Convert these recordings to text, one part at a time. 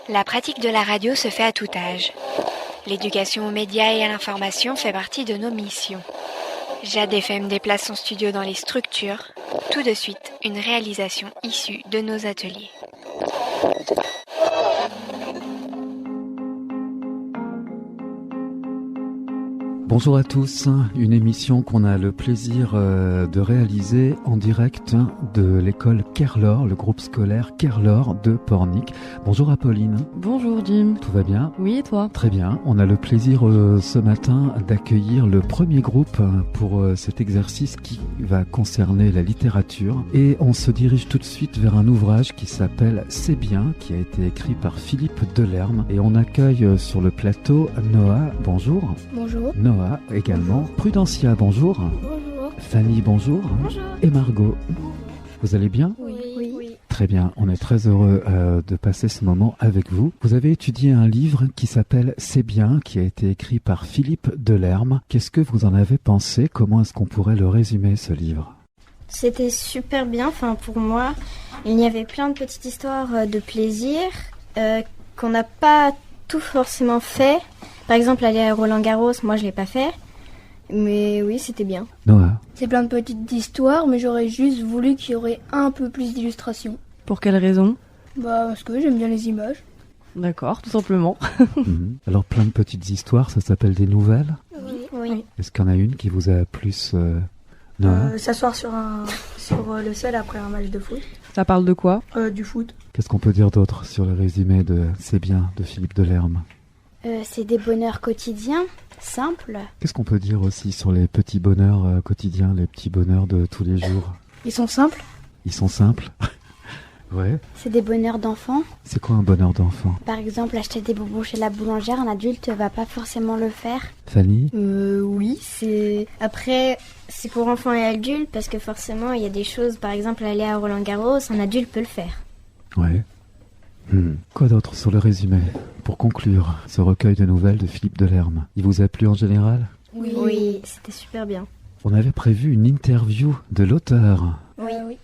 La pratique de la radio se fait à tout âge. L'éducation aux médias et à l'information fait partie de nos missions. Jade FM déplace son studio dans les structures. Tout de suite, une réalisation issue de nos ateliers. Bonjour à tous, une émission qu'on a le plaisir de réaliser en direct de l'école Kerlor, le groupe scolaire Kerlor de Pornic. Bonjour Apolline. Bonjour Jim. Tout va bien ? Oui, et toi ? Très bien, on a le plaisir ce matin d'accueillir le premier groupe pour cet exercice qui va concerner la littérature. Et on se dirige tout de suite vers un ouvrage qui s'appelle C'est bien, qui a été écrit par Philippe Delerme. Et on accueille sur le plateau Noah. Bonjour. Bonjour. Noah également. Prudencia, bonjour. Bonjour. Fanny, bonjour. Bonjour. Et Margot. Vous allez bien ? Oui. Très bien, on est très heureux de passer ce moment avec vous. Vous avez étudié un livre qui s'appelle C'est bien, qui a été écrit par Philippe Delerme. Qu'est-ce que vous en avez pensé ? Comment est-ce qu'on pourrait le résumer, ce livre ? C'était super bien, pour moi. Il y avait plein de petites histoires de plaisir qu'on n'a pas tout forcément fait. Par exemple, aller à Roland-Garros, moi je l'ai pas fait. Mais oui, c'était bien. Noah. C'est plein de petites histoires, mais j'aurais juste voulu qu'il y aurait un peu plus d'illustrations. Pour quelle raison ? Parce que j'aime bien les images. D'accord, tout simplement. Alors plein de petites histoires, ça s'appelle des nouvelles ? Oui. Est-ce qu'il y en a une qui vous a plus Noah ? S'asseoir sur le sol après un match de foot. Ça parle de quoi ? Du foot. Qu'est-ce qu'on peut dire d'autre sur le résumé de C'est bien de Philippe Delerme ? C'est des bonheurs quotidiens, simples. Qu'est-ce qu'on peut dire aussi sur les petits bonheurs quotidiens, les petits bonheurs de tous les jours ? Ils sont simples. Ils sont simples ? Ouais. C'est des bonheurs d'enfants. C'est quoi un bonheur d'enfant ? Par exemple, acheter des bonbons chez la boulangère, un adulte va pas forcément le faire. Fanny ? Oui, c'est... Après, c'est pour enfants et adultes, parce que forcément, il y a des choses, par exemple, aller à Roland-Garros, un adulte peut le faire. Ouais. Quoi d'autre sur le résumé ? Pour conclure ce recueil de nouvelles de Philippe Delerme, il vous a plu en général ? Oui, c'était super bien. On avait prévu une interview de l'auteur. Oui.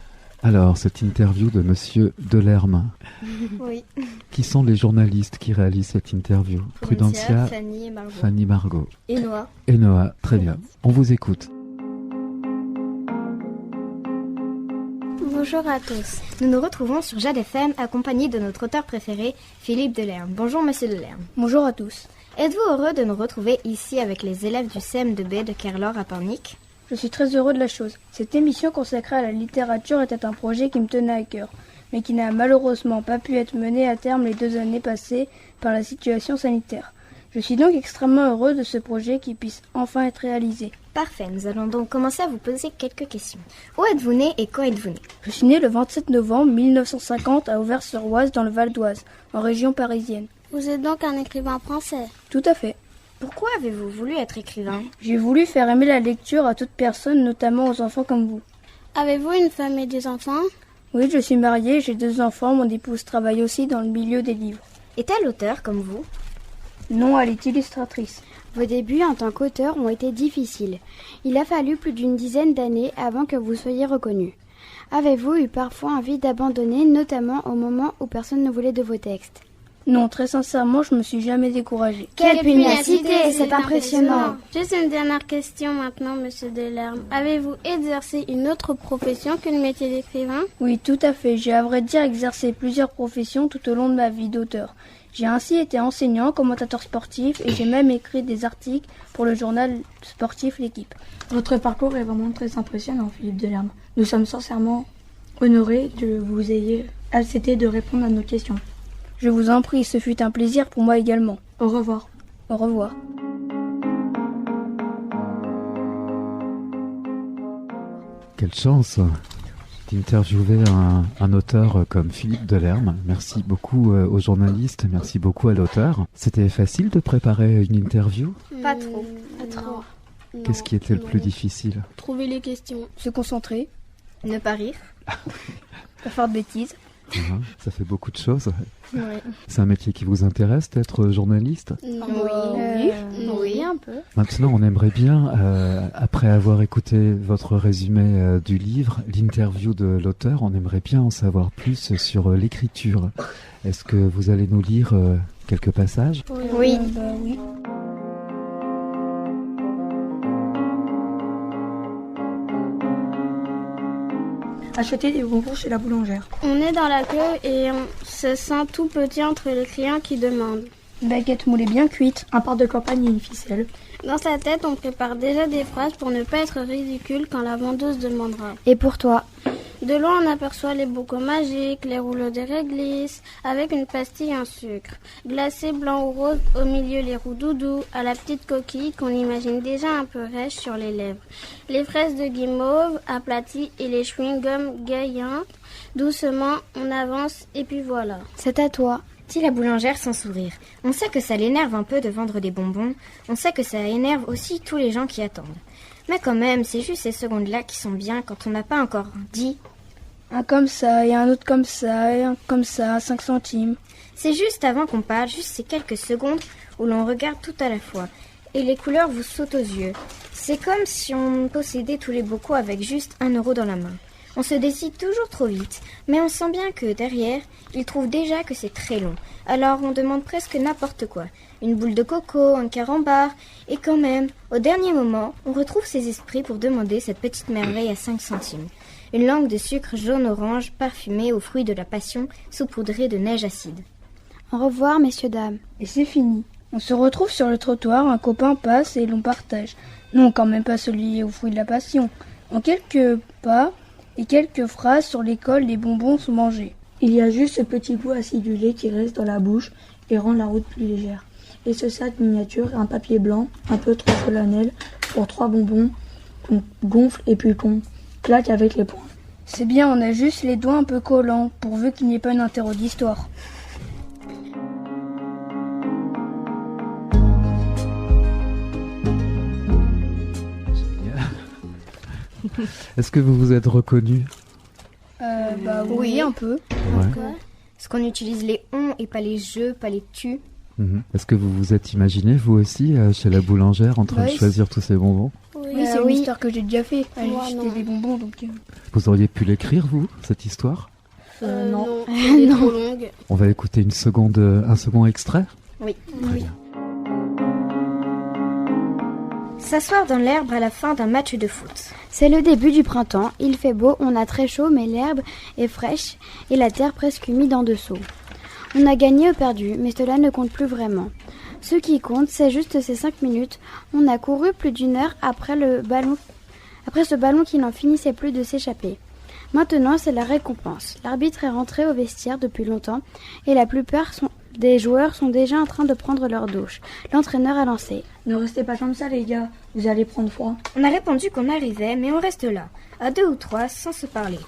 Alors, cette interview de Monsieur Delerme, Oui. qui sont les journalistes qui réalisent cette interview ? Prudencia, Fanny et Margot. Fanny, Margot. Et Noah. Et Noah, très bien. On vous écoute. Bonjour à tous. Nous nous retrouvons sur Jade FM accompagnés de notre auteur préféré, Philippe Delerme. Bonjour Monsieur Delerme. Bonjour à tous. Êtes-vous heureux de nous retrouver ici avec les élèves du CM2B de Kerlor à Pornic ? Je suis très heureux de la chose. Cette émission consacrée à la littérature était un projet qui me tenait à cœur, mais qui n'a malheureusement pas pu être mené à terme les 2 années passées par la situation sanitaire. Je suis donc extrêmement heureux de ce projet qui puisse enfin être réalisé. Parfait, nous allons donc commencer à vous poser quelques questions. Où êtes-vous né et quand êtes-vous né ? Je suis né le 27 novembre 1950 à Auvers-sur-Oise dans le Val d'Oise, en région parisienne. Vous êtes donc un écrivain français ? Tout à fait. Pourquoi avez-vous voulu être écrivain ? J'ai voulu faire aimer la lecture à toute personne, notamment aux enfants comme vous. Avez-vous une femme et des enfants ? Oui, je suis mariée, j'ai 2 enfants, mon épouse travaille aussi dans le milieu des livres. Est-elle auteur comme vous ? Non, elle est illustratrice. Vos débuts en tant qu'auteur ont été difficiles. Il a fallu plus d'une dizaine d'années avant que vous soyez reconnu. Avez-vous eu parfois envie d'abandonner, notamment au moment où personne ne voulait de vos textes ? Non, très sincèrement, je me suis jamais découragée. Quelle pugnacité, c'est impressionnant. Juste une dernière question maintenant, Monsieur Delerme. Avez-vous exercé une autre profession que le métier d'écrivain ? Oui, tout à fait. J'ai à vrai dire exercé plusieurs professions tout au long de ma vie d'auteur. J'ai ainsi été enseignant, commentateur sportif et j'ai même écrit des articles pour le journal sportif L'Équipe. Votre parcours est vraiment très impressionnant, Philippe Delerme. Nous sommes sincèrement honorés que vous ayez accepté de répondre à nos questions. Je vous en prie, ce fut un plaisir pour moi également. Au revoir. Au revoir. Quelle chance d'interviewer un auteur comme Philippe Delerme. Merci beaucoup aux journalistes, merci beaucoup à l'auteur. C'était facile de préparer une interview ? Pas trop. Qu'est-ce qui était le plus difficile ? Trouver les questions. Se concentrer. Ne pas rire. Pas faire de bêtises. Ça fait beaucoup de choses. Oui. C'est un métier qui vous intéresse, d'être journaliste? Oui, un peu. Maintenant, on aimerait bien, après avoir écouté votre résumé du livre, l'interview de l'auteur, on aimerait bien en savoir plus sur l'écriture. Est-ce que vous allez nous lire quelques passages? Oui. Oui. Acheter des bonbons chez la boulangère. On est dans la queue et on se sent tout petit entre les clients qui demandent. Une baguette moulée bien cuite. Un part de campagne et une ficelle. Dans sa tête, on prépare déjà des phrases pour ne pas être ridicule quand la vendeuse demandera. Et pour toi? De loin, on aperçoit les bocaux magiques, les rouleaux de réglisse, avec une pastille en sucre. Glacé blanc ou rose, au milieu les roux doudou, à la petite coquille qu'on imagine déjà un peu rêche sur les lèvres. Les fraises de guimauve aplaties et les chewing-gums gaillants. Doucement, on avance et puis voilà. C'est à toi. Dit la boulangère sans sourire. On sait que ça l'énerve un peu de vendre des bonbons. On sait que ça énerve aussi tous les gens qui attendent. Mais quand même, c'est juste ces secondes-là qui sont bien quand on n'a pas encore dit. Un comme ça et un autre comme ça et un comme ça, 5 centimes. C'est juste avant qu'on parle, juste ces quelques secondes où l'on regarde tout à la fois. Et les couleurs vous sautent aux yeux. C'est comme si on possédait tous les bocaux avec juste 1 euro dans la main. On se décide toujours trop vite, mais on sent bien que derrière, ils trouvent déjà que c'est très long. Alors on demande presque n'importe quoi. Une boule de coco, un carambar, et quand même, au dernier moment, on retrouve ses esprits pour demander cette petite merveille à 5 centimes. Une langue de sucre jaune-orange parfumée aux fruits de la passion, saupoudrée de neige acide. Au revoir, messieurs, dames. Et c'est fini. On se retrouve sur le trottoir, un copain passe et l'on partage. Non, quand même pas celui aux fruits de la passion. En quelques pas et quelques phrases sur l'école, les bonbons sont mangés. Il y a juste ce petit goût acidulé qui reste dans la bouche et rend la route plus légère. Et ce sac miniature, un papier blanc, un peu trop solennel, pour 3 bonbons qu'on gonfle et puis qu'on claque avec les poings. C'est bien, on a juste les doigts un peu collants, pourvu qu'il n'y ait pas une interro d'histoire. Est-ce que vous vous êtes reconnu? Oui, un peu. Ouais. Est-ce qu'on utilise les on et pas les je, pas les tu? Est-ce que vous vous êtes imaginé, vous aussi, chez la boulangère, en train de choisir tous ces bonbons? Oui, c'est une histoire que j'ai déjà fait. J'étais des bonbons, donc... Vous auriez pu l'écrire, vous, cette histoire? Non, elle est trop longue. On va écouter un second extrait? Oui. Très bien. S'asseoir dans l'herbe à la fin d'un match de foot. C'est le début du printemps, il fait beau, on a très chaud, mais l'herbe est fraîche et la terre presque humide en dessous. On a gagné ou perdu, mais cela ne compte plus vraiment. Ce qui compte, c'est juste ces 5 minutes. On a couru plus d'1 heure après ce ballon qui n'en finissait plus de s'échapper. Maintenant, c'est la récompense. L'arbitre est rentré au vestiaire depuis longtemps et la plupart des joueurs sont déjà en train de prendre leur douche. L'entraîneur a lancé. Ne restez pas comme ça, les gars. Vous allez prendre froid. On a répondu qu'on arrivait, mais on reste là, à 2 ou 3, sans se parler.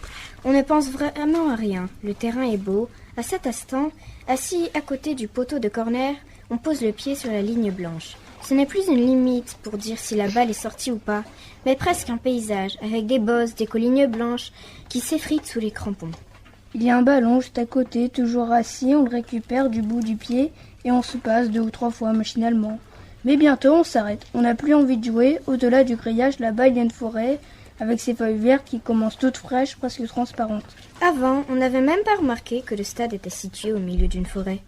On ne pense vraiment à rien. Le terrain est beau. À cet instant, assis à côté du poteau de corner, on pose le pied sur la ligne blanche. Ce n'est plus une limite pour dire si la balle est sortie ou pas, mais presque un paysage, avec des bosses, des collines blanches qui s'effritent sous les crampons. Il y a un ballon juste à côté, toujours assis, on le récupère du bout du pied et on se passe 2 ou 3 fois machinalement. Mais bientôt on s'arrête, on n'a plus envie de jouer, au-delà du grillage là-bas il y a une forêt avec ses feuilles vertes qui commencent toutes fraîches, presque transparentes. Avant, on n'avait même pas remarqué que le stade était situé au milieu d'une forêt.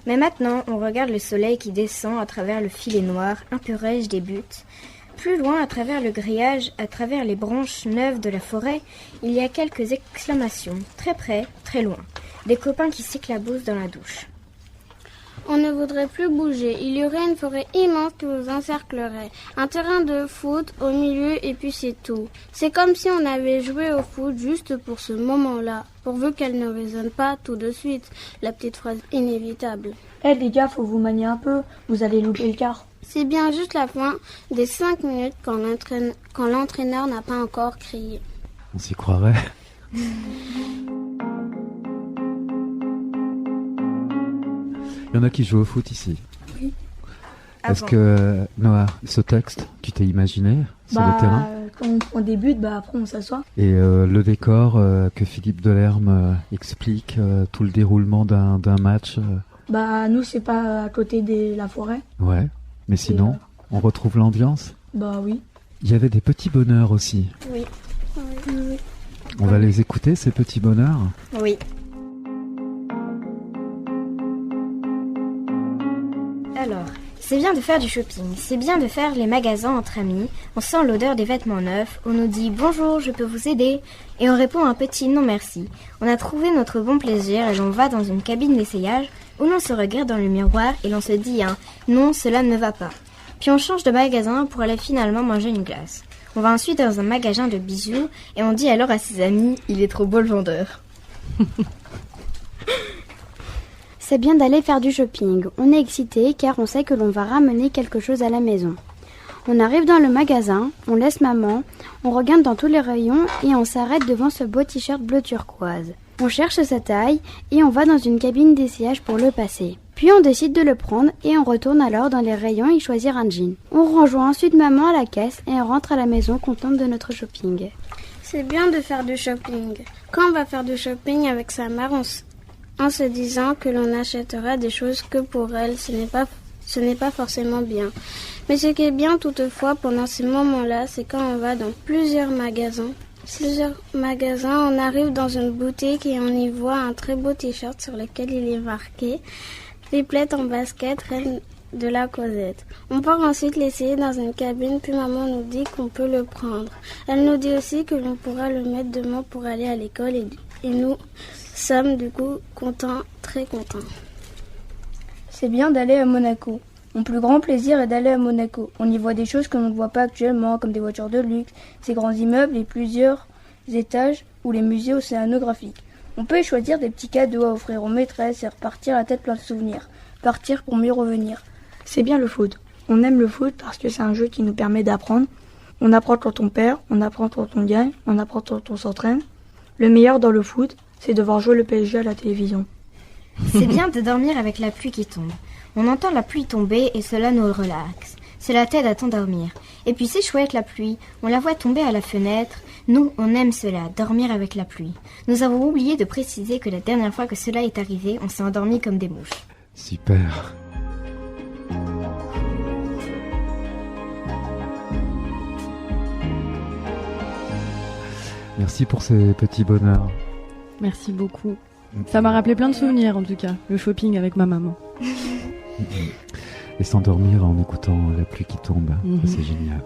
Mais maintenant, on regarde le soleil qui descend à travers le filet noir, un peu rêche des buts. Plus loin, à travers le grillage, à travers les branches neuves de la forêt, il y a quelques exclamations, très près, très loin. Des copains qui s'éclaboussent dans la douche. On ne voudrait plus bouger. Il y aurait une forêt immense qui vous encerclerait. Un terrain de foot au milieu et puis c'est tout. C'est comme si on avait joué au foot juste pour ce moment-là, pourvu qu'elle ne résonne pas tout de suite, la petite phrase inévitable. Les gars, faut vous manier un peu. Vous allez louper le quart. C'est bien juste la fin des 5 minutes quand l'entraîneur n'a pas encore crié. On s'y croirait. Il y en a qui jouent au foot ici. Oui. Est-ce que, Noah, ce texte, tu t'es imaginé sur le terrain? Quand on prend des buts, après on s'assoit. Et le décor que Philippe Delerme explique, tout le déroulement d'un match. Nous, c'est pas à côté de la forêt. Ouais, mais sinon, on retrouve l'ambiance. Oui. Il y avait des petits bonheurs aussi. Oui. On va les écouter, ces petits bonheurs. Oui. Alors, c'est bien de faire du shopping, c'est bien de faire les magasins entre amis, on sent l'odeur des vêtements neufs, on nous dit « Bonjour, je peux vous aider ?» et on répond un petit « Non merci ». On a trouvé notre bon plaisir et l'on va dans une cabine d'essayage où l'on se regarde dans le miroir et l'on se dit « Non, cela ne va pas ». Puis on change de magasin pour aller finalement manger une glace. On va ensuite dans un magasin de bijoux et on dit alors à ses amis « Il est trop beau le vendeur ». C'est bien d'aller faire du shopping. On est excité car on sait que l'on va ramener quelque chose à la maison. On arrive dans le magasin, on laisse maman, on regarde dans tous les rayons et on s'arrête devant ce beau t-shirt bleu turquoise. On cherche sa taille et on va dans une cabine d'essayage pour le passer. Puis on décide de le prendre et on retourne alors dans les rayons y choisir un jean. On rejoint ensuite maman à la caisse et on rentre à la maison contente de notre shopping. C'est bien de faire du shopping. Quand on va faire du shopping avec sa mère, en se disant que l'on achètera des choses que pour elle, ce n'est pas forcément bien. Mais ce qui est bien toutefois pendant ces moments-là, c'est quand on va dans plusieurs magasins, on arrive dans une boutique et on y voit un très beau t-shirt sur lequel il est marqué « Pipelette en basket, reine de la Cosette ». On part ensuite l'essayer dans une cabine, puis maman nous dit qu'on peut le prendre. Elle nous dit aussi que l'on pourra le mettre demain pour aller à l'école et nous sommes du coup contents, très contents. C'est bien d'aller à Monaco. Mon plus grand plaisir est d'aller à Monaco. On y voit des choses que l'on ne voit pas actuellement, comme des voitures de luxe, ces grands immeubles et plusieurs étages ou les musées océanographiques. On peut y choisir des petits cadeaux à offrir aux maîtresses et repartir la tête plein de souvenirs. Partir pour mieux revenir. C'est bien le foot. On aime le foot parce que c'est un jeu qui nous permet d'apprendre. On apprend quand on perd, on apprend quand on gagne, on apprend quand on s'entraîne. Le meilleur dans le foot, c'est de voir jouer le PSG à la télévision. C'est bien de dormir avec la pluie qui tombe. On entend la pluie tomber et cela nous relaxe. Cela t'aide à t'endormir. Et puis c'est chouette la pluie, on la voit tomber à la fenêtre. Nous, on aime cela, dormir avec la pluie. Nous avons oublié de préciser que la dernière fois que cela est arrivé, on s'est endormi comme des mouches. Super. Merci pour ces petits bonheurs. Merci beaucoup. Ça m'a rappelé plein de souvenirs en tout cas, le shopping avec ma maman. Et s'endormir en écoutant la pluie qui tombe, c'est génial.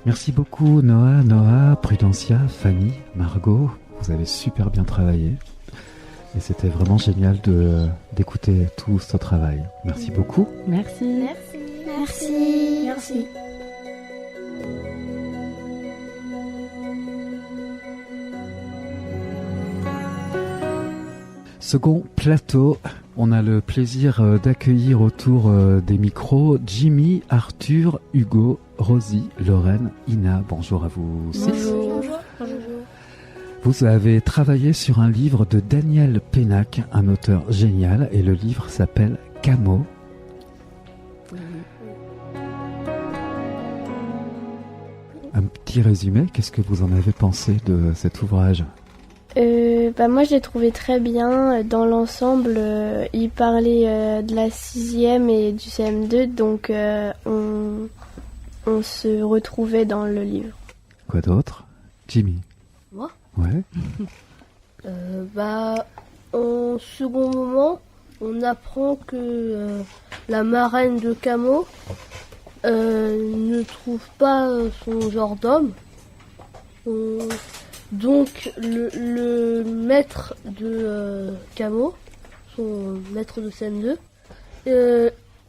Merci beaucoup Noah, Prudencia, Fanny, Margot. Vous avez super bien travaillé. Et c'était vraiment génial d'écouter tout ce travail. Merci beaucoup. Merci. Merci. Second plateau, on a le plaisir d'accueillir autour des micros Jimmy, Arthur, Hugo, Rosie, Lorraine, Ina. Bonjour à vous six. Bonjour. Vous avez travaillé sur un livre de Daniel Pénac, un auteur génial, et le livre s'appelle Camo. Un petit résumé, qu'est-ce que vous en avez pensé de cet ouvrage ? Moi je l'ai trouvé très bien. Dans l'ensemble, il parlait de la 6e et du CM2, donc on se retrouvait dans le livre. Quoi d'autre ? Jimmy ? Moi ? Ouais. En second moment, on apprend que la marraine de Camo ne trouve pas son genre d'homme. Donc le maître de Camo, son maître de CM2,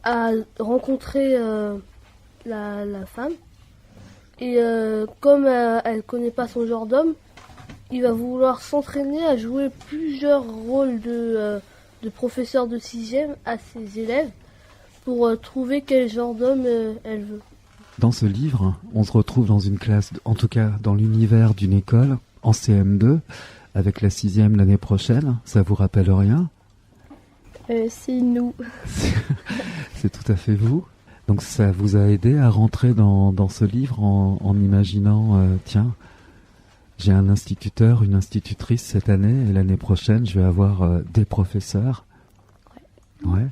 a rencontré la femme. Et comme elle connaît pas son genre d'homme, il va vouloir s'entraîner à jouer plusieurs rôles de professeur de 6e à ses élèves pour trouver quel genre d'homme elle veut. Dans ce livre, on se retrouve dans une classe, en tout cas dans l'univers d'une école, en CM2, avec la 6e l'année prochaine. Ça vous rappelle rien ? C'est nous. C'est tout à fait vous. Donc ça vous a aidé à rentrer dans ce livre en imaginant, tiens, j'ai un instituteur, une institutrice cette année, et l'année prochaine, je vais avoir des professeurs. Ouais.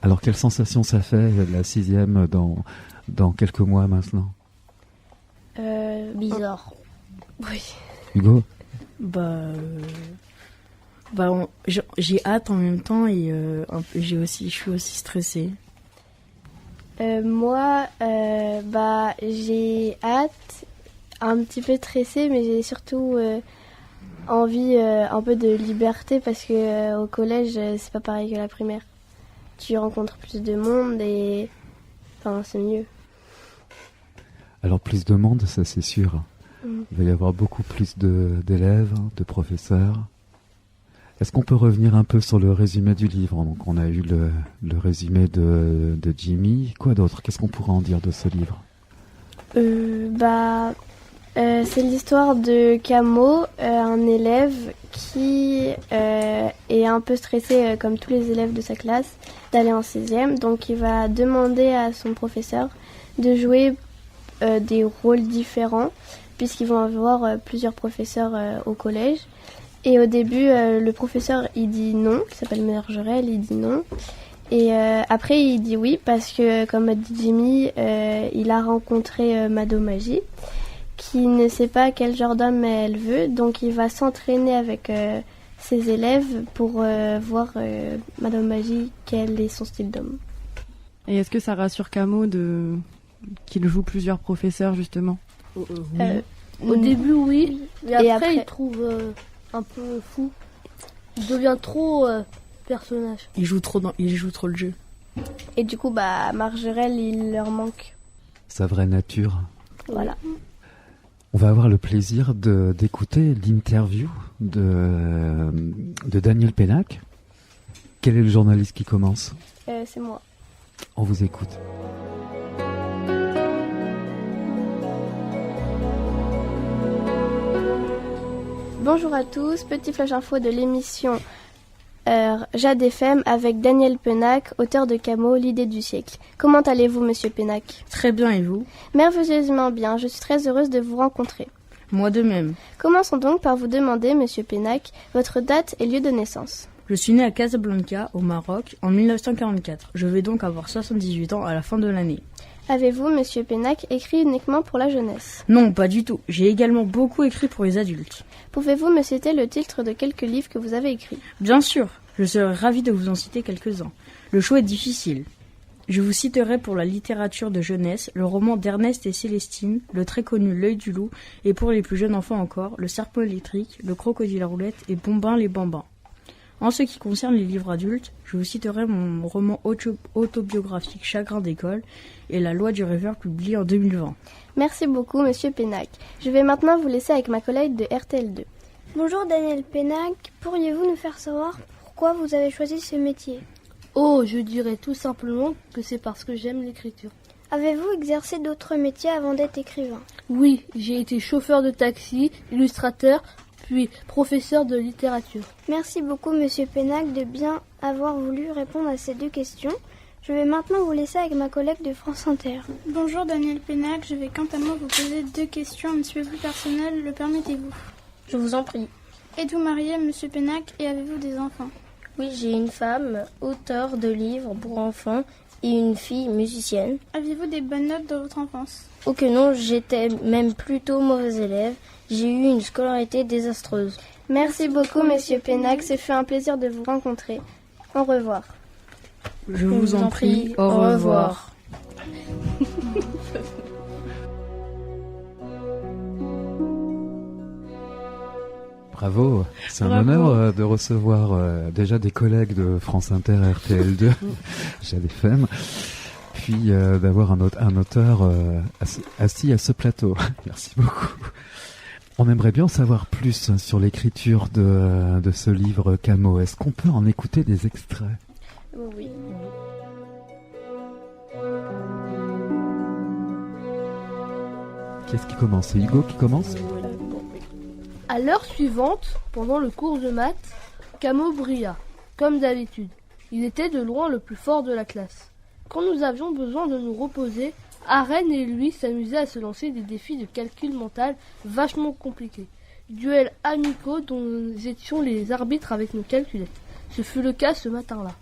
Alors, quelle sensation ça fait, la 6e, dans quelques mois maintenant? Bizarre. Oui. Hugo? J'ai hâte en même temps et je suis aussi stressée. Moi, j'ai hâte, un petit peu stressée, mais j'ai surtout envie un peu de liberté parce que au collège, c'est pas pareil que la primaire. Tu rencontres plus de monde et c'est mieux. Alors plus de monde, ça c'est sûr. Il va y avoir beaucoup plus d'élèves, de professeurs. Est-ce qu'on peut revenir un peu sur le résumé du livre? Donc on a eu le résumé de Jimmy. Quoi d'autre? Qu'est-ce qu'on pourrait en dire de ce livre? C'est l'histoire de Camo, un élève qui est un peu stressé, comme tous les élèves de sa classe, d'aller en 6e. Donc il va demander à son professeur de jouer des rôles différents, puisqu'ils vont avoir plusieurs professeurs au collège. Et au début, le professeur, il dit non, qui s'appelle Margerel, il dit non. Et après, il dit oui, parce que, comme a dit Jimmy, il a rencontré Madomagie, qui ne sait pas quel genre d'homme elle veut. Donc, il va s'entraîner avec ses élèves pour voir Madomagie, quel est son style d'homme. Et est-ce que ça rassure Camo qu'il joue plusieurs professeurs, justement? Au début, oui. Mais après, il trouve un peu fou. Il devient trop personnage. Il joue trop le jeu. Et du coup, Margerel, il leur manque sa vraie nature. Voilà. On va avoir le plaisir d'écouter l'interview de Daniel Pénac. Quel est le journaliste qui commence? C'est moi. On vous écoute. Bonjour à tous, petit flash info de l'émission Jade FM avec Daniel Pénac, auteur de Camo, l'idée du siècle. Comment allez-vous, monsieur Pénac? Très bien, et vous? Merveilleusement bien, je suis très heureuse de vous rencontrer. Moi de même. Commençons donc par vous demander, monsieur Pénac, votre date et lieu de naissance. Je suis né à Casablanca, au Maroc, en 1944. Je vais donc avoir 78 ans à la fin de l'année. Avez-vous, monsieur Pénac, écrit uniquement pour la jeunesse? Non, pas du tout. J'ai également beaucoup écrit pour les adultes. Pouvez-vous me citer le titre de quelques livres que vous avez écrits? Bien sûr, je serais ravi de vous en citer quelques-uns. Le choix est difficile. Je vous citerai pour la littérature de jeunesse le roman d'Ernest et Célestine, le très connu L'œil du loup, et pour les plus jeunes enfants encore, Le serpent électrique, Le crocodile à roulettes et Bombin les bambins. En ce qui concerne les livres adultes, je vous citerai mon roman autobiographique Chagrin d'école et La loi du rêveur publié en 2020. Merci beaucoup, monsieur Pénac. Je vais maintenant vous laisser avec ma collègue de RTL2. Bonjour Daniel Pénac, pourriez-vous nous faire savoir pourquoi vous avez choisi ce métier? Oh, je dirais tout simplement que c'est parce que j'aime l'écriture. Avez-vous exercé d'autres métiers avant d'être écrivain? Oui, j'ai été chauffeur de taxi, illustrateur, puis professeur de littérature. Merci beaucoup, monsieur Pénac, de bien avoir voulu répondre à ces deux questions. Je vais maintenant vous laisser avec ma collègue de France Inter. Bonjour Daniel Pénac, je vais quant à moi vous poser deux questions un petit peu plus personnelles, le permettez-vous? Je vous en prie. Êtes-vous marié, monsieur Pénac, et avez-vous des enfants? Oui, j'ai une femme, auteure de livres pour enfants, et une fille musicienne. Aviez-vous des bonnes notes dans votre enfance? Oh que non, j'étais même plutôt mauvais élève. J'ai eu une scolarité désastreuse. Merci beaucoup, monsieur Pénac, ce fut un plaisir de vous rencontrer. Au revoir. Je vous en prie, au revoir. Bravo, c'est un honneur de recevoir déjà des collègues de France Inter RTL2, Jade FM, puis d'avoir un auteur assis à ce plateau. Merci beaucoup. On aimerait bien en savoir plus sur l'écriture de ce livre Camo. Est-ce qu'on peut en écouter des extraits? Oui. Qui est-ce qui commence? C'est Hugo qui commence? À l'heure suivante, pendant le cours de maths, Camo brilla, comme d'habitude. Il était de loin le plus fort de la classe. Quand nous avions besoin de nous reposer, Arène et lui s'amusaient à se lancer des défis de calcul mental vachement compliqués. Duels amicaux dont nous étions les arbitres avec nos calculettes. Ce fut le cas ce matin-là.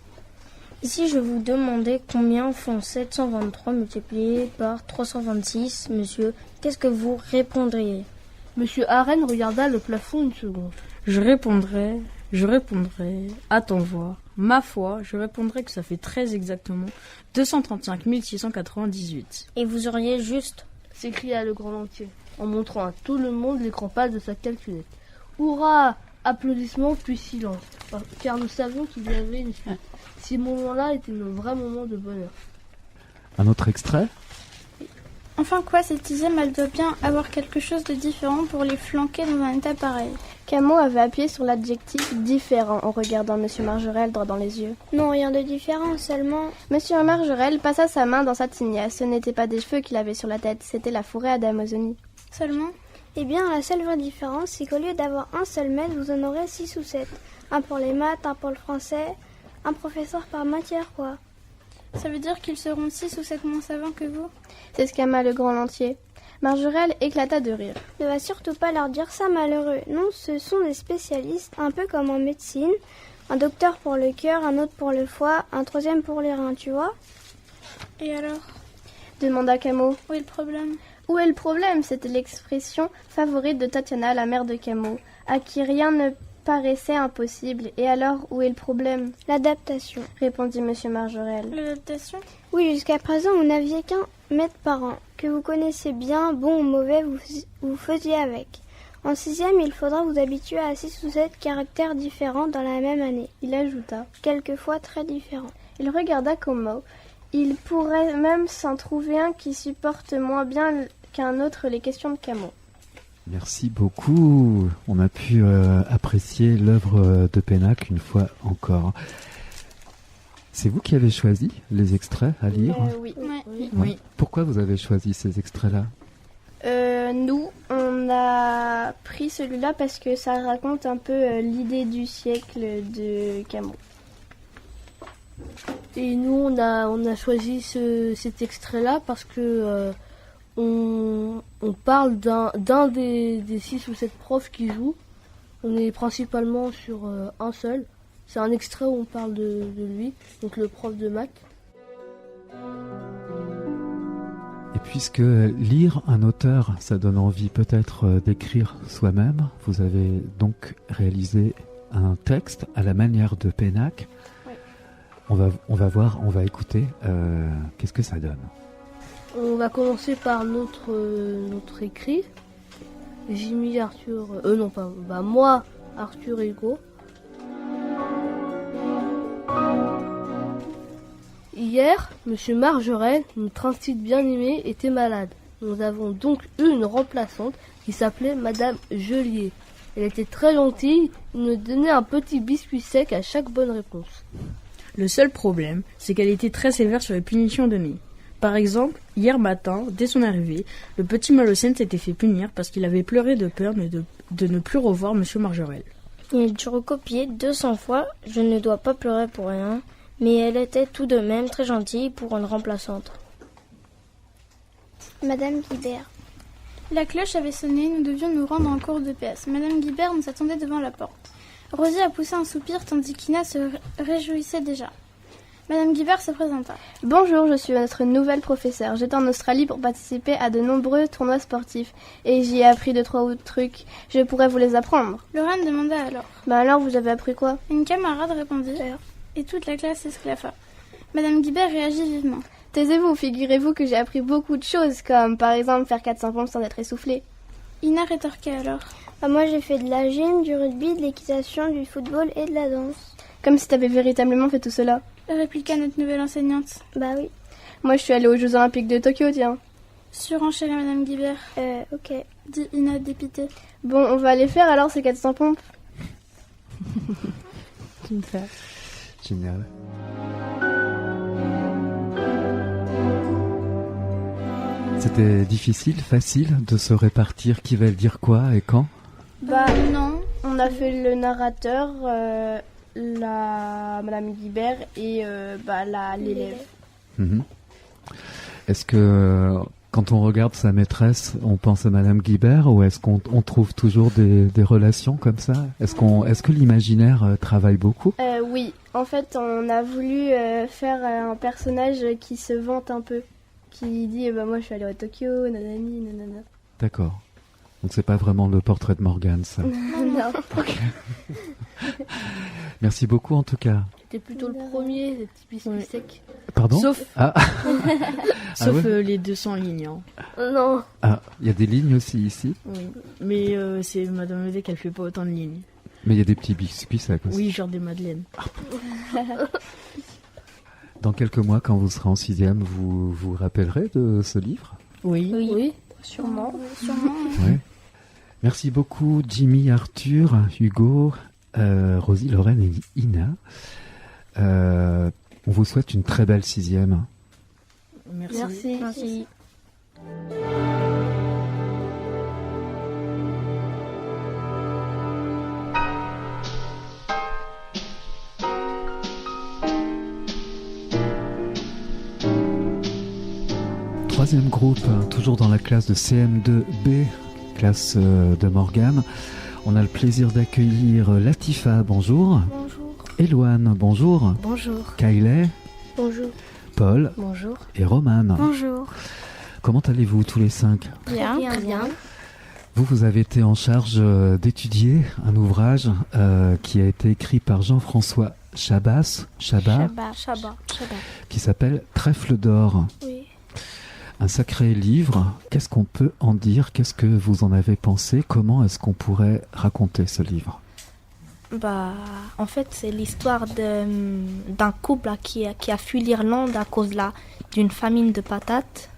Et si je vous demandais combien font 723 multiplié par 326, monsieur, qu'est-ce que vous répondriez? Monsieur Arène regarda le plafond une seconde. Je répondrais, attends voir. Ma foi, je répondrais que ça fait 13 exactement, 235 698. Et vous auriez juste, s'écria le grand entier, en montrant à tout le monde l'écran pâle de sa calculette. Hurrah! Applaudissements puis silence, car nous savions qu'il y avait une suite. Ces moments-là étaient nos vrais moments de bonheur. Un autre extrait? Enfin quoi, cette dixième, elle doit bien avoir quelque chose de différent pour les flanquer dans un état pareil. Camo avait appuyé sur l'adjectif différent en regardant Monsieur Margerel droit dans les yeux. Non, rien de différent, seulement... Monsieur Margerel passa sa main dans sa tignasse. Ce n'était pas des cheveux qu'il avait sur la tête, c'était la forêt d'Amazonie. Seulement? Eh bien, la seule vraie différence, c'est qu'au lieu d'avoir un seul maître, vous en aurez 6 ou 7. Un pour les maths, un pour le français, un professeur par matière, quoi. Ça veut dire qu'ils seront 6 ou 7 moins savants que vous? S'exclama le grand entier. Margerel éclata de rire. Ne va surtout pas leur dire ça, malheureux. Non, ce sont des spécialistes, un peu comme en médecine. Un docteur pour le cœur, un autre pour le foie, un troisième pour les reins, tu vois? Et alors? Demanda Camo. Où est le problème? Où est le problème? C'était l'expression favorite de Tatiana, la mère de Camo, à qui rien ne paraissait impossible. Et alors, où est le problème? L'adaptation, répondit Monsieur Margerel. L'adaptation? Oui, jusqu'à présent, vous n'aviez qu'un maître par an, que vous connaissiez bien, bon ou mauvais, vous faisiez avec. En 6e, il faudra vous habituer à 6 ou 7 caractères différents dans la même année. Il ajouta. Quelquefois très différents. Il regarda Camo. Il pourrait même s'en trouver un qui supporte moins bien qu'un autre les questions de Camo. Merci beaucoup. On a pu apprécier l'œuvre de Pénac une fois encore. C'est vous qui avez choisi les extraits à lire? Oui. Oui. Pourquoi vous avez choisi ces extraits-là? Nous, on a pris celui-là parce que ça raconte un peu l'idée du siècle de Camo. Et nous, on a choisi cet extrait-là parce que on parle d'un des 6 ou 7 profs qui jouent. On est principalement sur un seul. C'est un extrait où on parle de lui, donc le prof de maths. Et puisque lire un auteur, ça donne envie peut-être d'écrire soi-même, vous avez donc réalisé un texte à la manière de Pénac. Oui. On va écouter. Qu'est-ce que ça donne? On va commencer par notre écrit. Jimmy, Arthur... moi, Arthur et Hugo. Hier, Monsieur Margerel, notre institut bien-aimé, était malade. Nous avons donc eu une remplaçante qui s'appelait Madame Gelier. Elle était très gentille, elle nous donnait un petit biscuit sec à chaque bonne réponse. Le seul problème, c'est qu'elle était très sévère sur les punitions données. Par exemple, hier matin, dès son arrivée, le petit Malocène s'était fait punir parce qu'il avait pleuré de peur de ne plus revoir Monsieur Margerel. Il a dû recopier 200 fois, je ne dois pas pleurer pour rien, mais elle était tout de même très gentille pour une remplaçante. Madame Guibert. La cloche avait sonné, nous devions nous rendre en cours de PS. Madame Guibert nous attendait devant la porte. Rosie a poussé un soupir tandis qu'Ina se réjouissait déjà. Madame Guibert se présenta. Bonjour, je suis notre nouvelle professeure. J'étais en Australie pour participer à de nombreux tournois sportifs. Et j'y ai appris 2-3 autres trucs. Je pourrais vous les apprendre. Lorraine demanda alors. Alors, vous avez appris quoi? Une camarade répondit. Et toute la classe s'esclaffa. Madame Guibert réagit vivement. Taisez-vous, figurez-vous que j'ai appris beaucoup de choses, comme par exemple faire 400 pompes sans être essoufflé. Ina rétorqua alors. Moi j'ai fait de la gym, du rugby, de l'équitation, du football et de la danse. Comme si t'avais véritablement fait tout cela. Répliqua notre nouvelle enseignante. Bah oui. Moi je suis allée aux Jeux Olympiques de Tokyo, tiens. Surenchérit Madame Guibert. Ok. Dit Ina dépitée. Bon, on va aller faire alors ces 400 pompes. Tu me fais. Génial. C'était difficile, facile de se répartir qui va le dire quoi et quand? Non. On a fait le narrateur, Madame Guibert et l'élève. Mhm. Est-ce que quand on regarde sa maîtresse, on pense à Madame Guibert ou est-ce qu'on trouve toujours des relations comme ça? Est-ce que l'imaginaire travaille beaucoup? Oui, en fait, on a voulu faire un personnage qui se vante un peu, qui dit moi je suis allée à Tokyo, nanani, nanana. D'accord. Donc c'est pas vraiment le portrait de Morgane, ça. Non. Ok. Merci beaucoup en tout cas. C'était plutôt le premier, les petits biscuits secs. Pardon? Sauf, Sauf ouais les 200 lignes. Hein. Non. Ah, il y a des lignes aussi ici. Oui, mais c'est Madame Ledec, elle fait pas autant de lignes. Mais il y a des petits biscuits secs aussi. Oui, genre des madeleines. Dans quelques mois, quand vous serez en 6e, vous vous rappellerez de ce livre? Oui. Sûrement. Ouais. Merci beaucoup Jimmy, Arthur, Hugo, Rosie, Lorraine et Ina. On vous souhaite une très belle 6e. Merci. Troisième groupe, toujours dans la classe de CM2B, classe de Morgane. On a le plaisir d'accueillir Latifa, bonjour. Bonjour. Éloane, bonjour. Bonjour. Kylie. Bonjour. Paul. Bonjour. Et Romane. Bonjour. Comment allez-vous tous les 5? Bien. Vous avez été en charge d'étudier un ouvrage qui a été écrit par Jean-François Chabat, qui s'appelle Trèfle d'or. Oui. Un sacré livre. Qu'est-ce qu'on peut en dire? Qu'est-ce que vous en avez pensé? Comment est-ce qu'on pourrait raconter ce livre? En fait, c'est l'histoire d'un couple là, qui a fui l'Irlande à cause d'une famine de patates.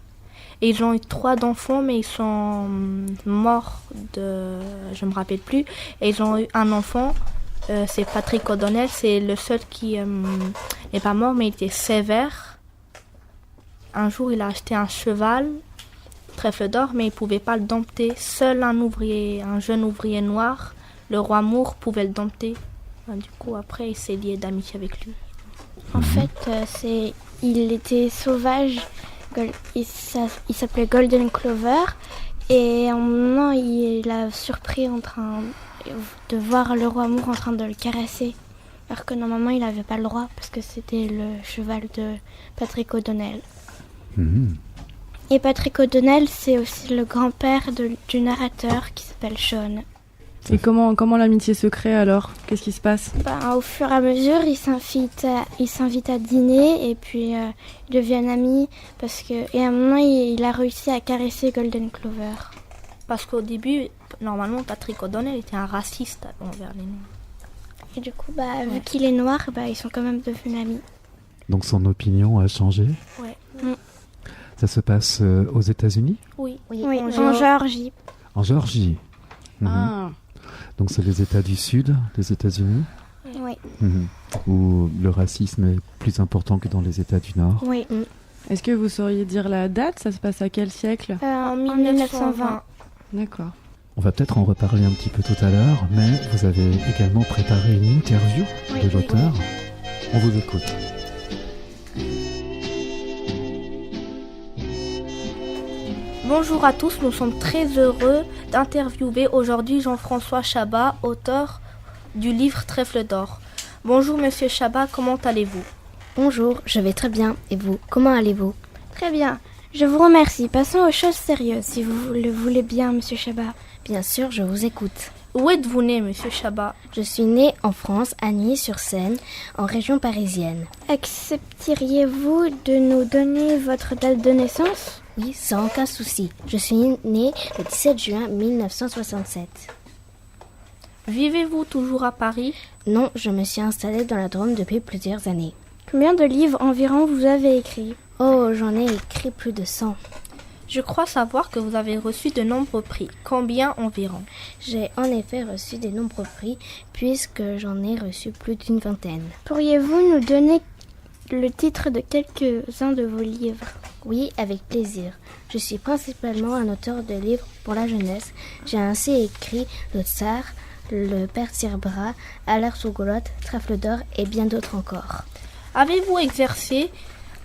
Et ils ont eu 3 enfants, mais ils sont morts je me rappelle plus. Et ils ont eu un enfant, c'est Patrick O'Donnell, c'est le seul qui n'est pas mort, mais il était sévère. Un jour, il a acheté un cheval, trèfle d'or, mais il ne pouvait pas le dompter. Seul un jeune ouvrier noir, le roi Moore, pouvait le dompter. Du coup, après, il s'est lié d'amitié avec lui. En fait, il était sauvage. Il s'appelait Golden Clover. Et à un moment, il a surpris en train de voir le roi Moore en train de le caresser. Alors que normalement, il n'avait pas le droit parce que c'était le cheval de Patrick O'Donnell. Et Patrick O'Donnell, c'est aussi le grand-père du narrateur qui s'appelle Sean. Et comment l'amitié se crée alors? Qu'est-ce qui se passe? Au fur et à mesure, ils s'invitent à dîner et puis ils deviennent amis et à un moment, il a réussi à caresser Golden Clover. Parce qu'au début, normalement, Patrick O'Donnell était un raciste envers les Noirs. Et du coup, vu qu'il est noir, ils sont quand même devenus amis. Donc son opinion a changé? Ouais. Ça se passe aux États-Unis? Oui, en Géorgie. En Géorgie. Ah. Donc c'est les États du Sud, les États-Unis? Oui. Où le racisme est plus important que dans les États du Nord? Oui. Est-ce que vous sauriez dire la date? Ça se passe à quel siècle? En 1920. D'accord. On va peut-être en reparler un petit peu tout à l'heure, mais vous avez également préparé une interview de l'auteur. On vous écoute. Bonjour à tous, nous sommes très heureux d'interviewer aujourd'hui Jean-François Chabat, auteur du livre Trèfle d'or. Bonjour Monsieur Chabat, comment allez-vous? Bonjour, je vais très bien. Et vous, comment allez-vous? Très bien, je vous remercie. Passons aux choses sérieuses, si vous le voulez bien, Monsieur Chabat. Bien sûr, je vous écoute. Où êtes-vous né, Monsieur Chabat? Je suis né en France, à Neuilly-sur-Seine, en région parisienne. Accepteriez-vous de nous donner votre date de naissance? Oui, sans aucun souci. Je suis né le 17 juin 1967. Vivez-vous toujours à Paris? Non, je me suis installée dans la Drôme depuis plusieurs années. Combien de livres environ vous avez écrits? Oh, j'en ai écrit plus de 100. Je crois savoir que vous avez reçu de nombreux prix. Combien environ? J'ai en effet reçu de nombreux prix, puisque j'en ai reçu plus d'une vingtaine. Pourriez-vous nous donner le titre de quelques-uns de vos livres? Oui, avec plaisir. Je suis principalement un auteur de livres pour la jeunesse. J'ai ainsi écrit Le Tsar, Le Père Tire-Bras, À l'air sous Goulotte, Trèfle d'or et bien d'autres encore. Avez-vous exercé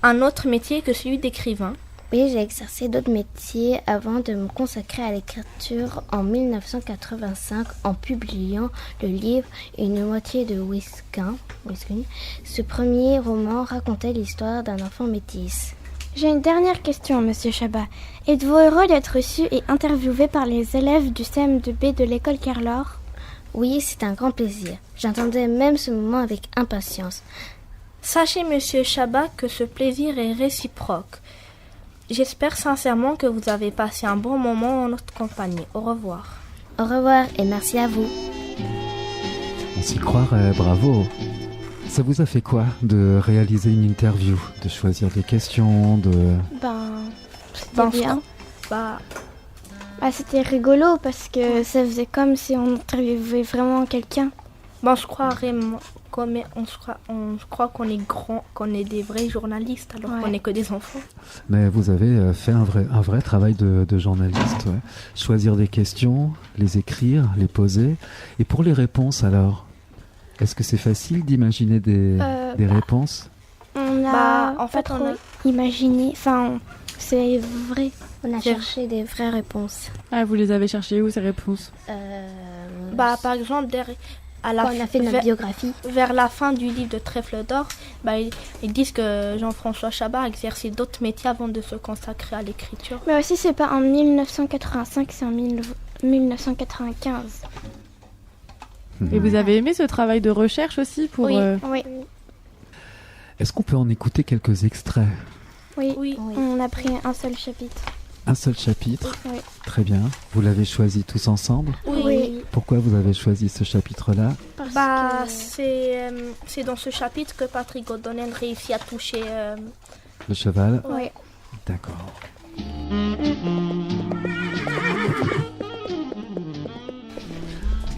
un autre métier que celui d'écrivain? Oui, j'ai exercé d'autres métiers avant de me consacrer à l'écriture en 1985 en publiant le livre Une moitié de whisky. Ce premier roman racontait l'histoire d'un enfant métis. J'ai une dernière question, Monsieur Chabat. Êtes-vous heureux d'être reçu et interviewé par les élèves du CM2B de l'école Kerlor? Oui, c'est un grand plaisir. J'attendais même ce moment avec impatience. Sachez, Monsieur Chabat, que ce plaisir est réciproque. J'espère sincèrement que vous avez passé un bon moment en notre compagnie. Au revoir. Au revoir et merci à vous. On s'y croirait, bravo. Ça vous a fait quoi de réaliser une interview, de choisir des questions, C'était bien. C'était rigolo parce que ça faisait comme si on interviewait vraiment quelqu'un. On se croirait, on croit qu'on est grand, qu'on est des vrais journalistes alors qu'on n'est que des enfants. Mais vous avez fait un vrai travail de journaliste. Ouais. Choisir des questions, les écrire, les poser. Et pour les réponses alors, est-ce que c'est facile d'imaginer des réponses? On a imaginé, c'est vrai. On a cherché des vraies réponses. Ah, vous les avez cherchées où ces réponses? Par exemple, on a fait notre biographie. Vers la fin du livre de Trèfle d'Or, ils disent que Jean-François Chabat a exercé d'autres métiers avant de se consacrer à l'écriture. Mais aussi, c'est pas en 1985, c'est en 1995. Et vous avez aimé ce travail de recherche aussi pour Oui. Est-ce qu'on peut en écouter quelques extraits? Oui, on a pris un seul chapitre. Un seul chapitre? Oui. Très bien. Vous l'avez choisi tous ensemble? Oui. Pourquoi vous avez choisi ce chapitre-là? C'est dans ce chapitre que Patrick O'Donnell réussit à toucher... Le cheval? Oui. D'accord.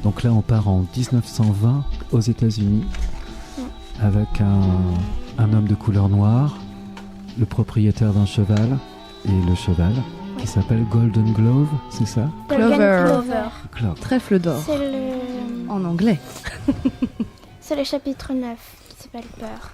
Donc là, on part en 1920 aux États-Unis avec un homme de couleur noire, le propriétaire d'un cheval et le cheval qui s'appelle Golden Glove, c'est ça? Clover. Trèfle d'or. C'est en anglais. C'est le chapitre 9 qui s'appelle Peur.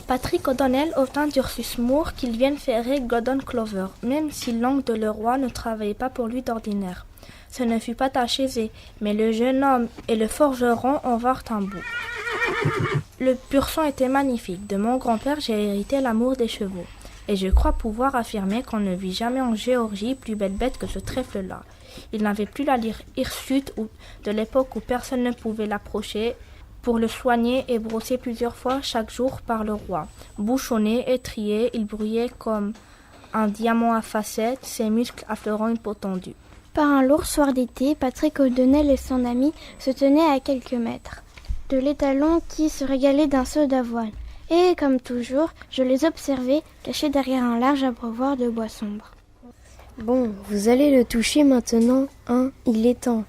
Patrick O'Donnell obtint d'Ursus Moore qu'il vienne ferrer Golden Clover, même si l'oncle de le roi ne travaillait pas pour lui d'ordinaire. Ce ne fut pas tâche aisée, mais le jeune homme et le forgeron en vinrent un bout. Le pur sang était magnifique. De mon grand-père, j'ai hérité l'amour des chevaux. Et je crois pouvoir affirmer qu'on ne vit jamais en Géorgie plus belle bête que ce trèfle-là. Il n'avait plus l'allure hirsute de l'époque où personne ne pouvait l'approcher pour le soigner et brosser plusieurs fois chaque jour par le roi. Bouchonné, étrié, il brillait comme un diamant à facettes, ses muscles affleurant une peau tendue. Par un lourd soir d'été, Patrick O'Donnell et son ami se tenaient à quelques mètres de l'étalon qui se régalait d'un seau d'avoine. Et, comme toujours, je les observais, cachés derrière un large abreuvoir de bois sombre. « Bon, vous allez le toucher maintenant, hein? Il est temps, »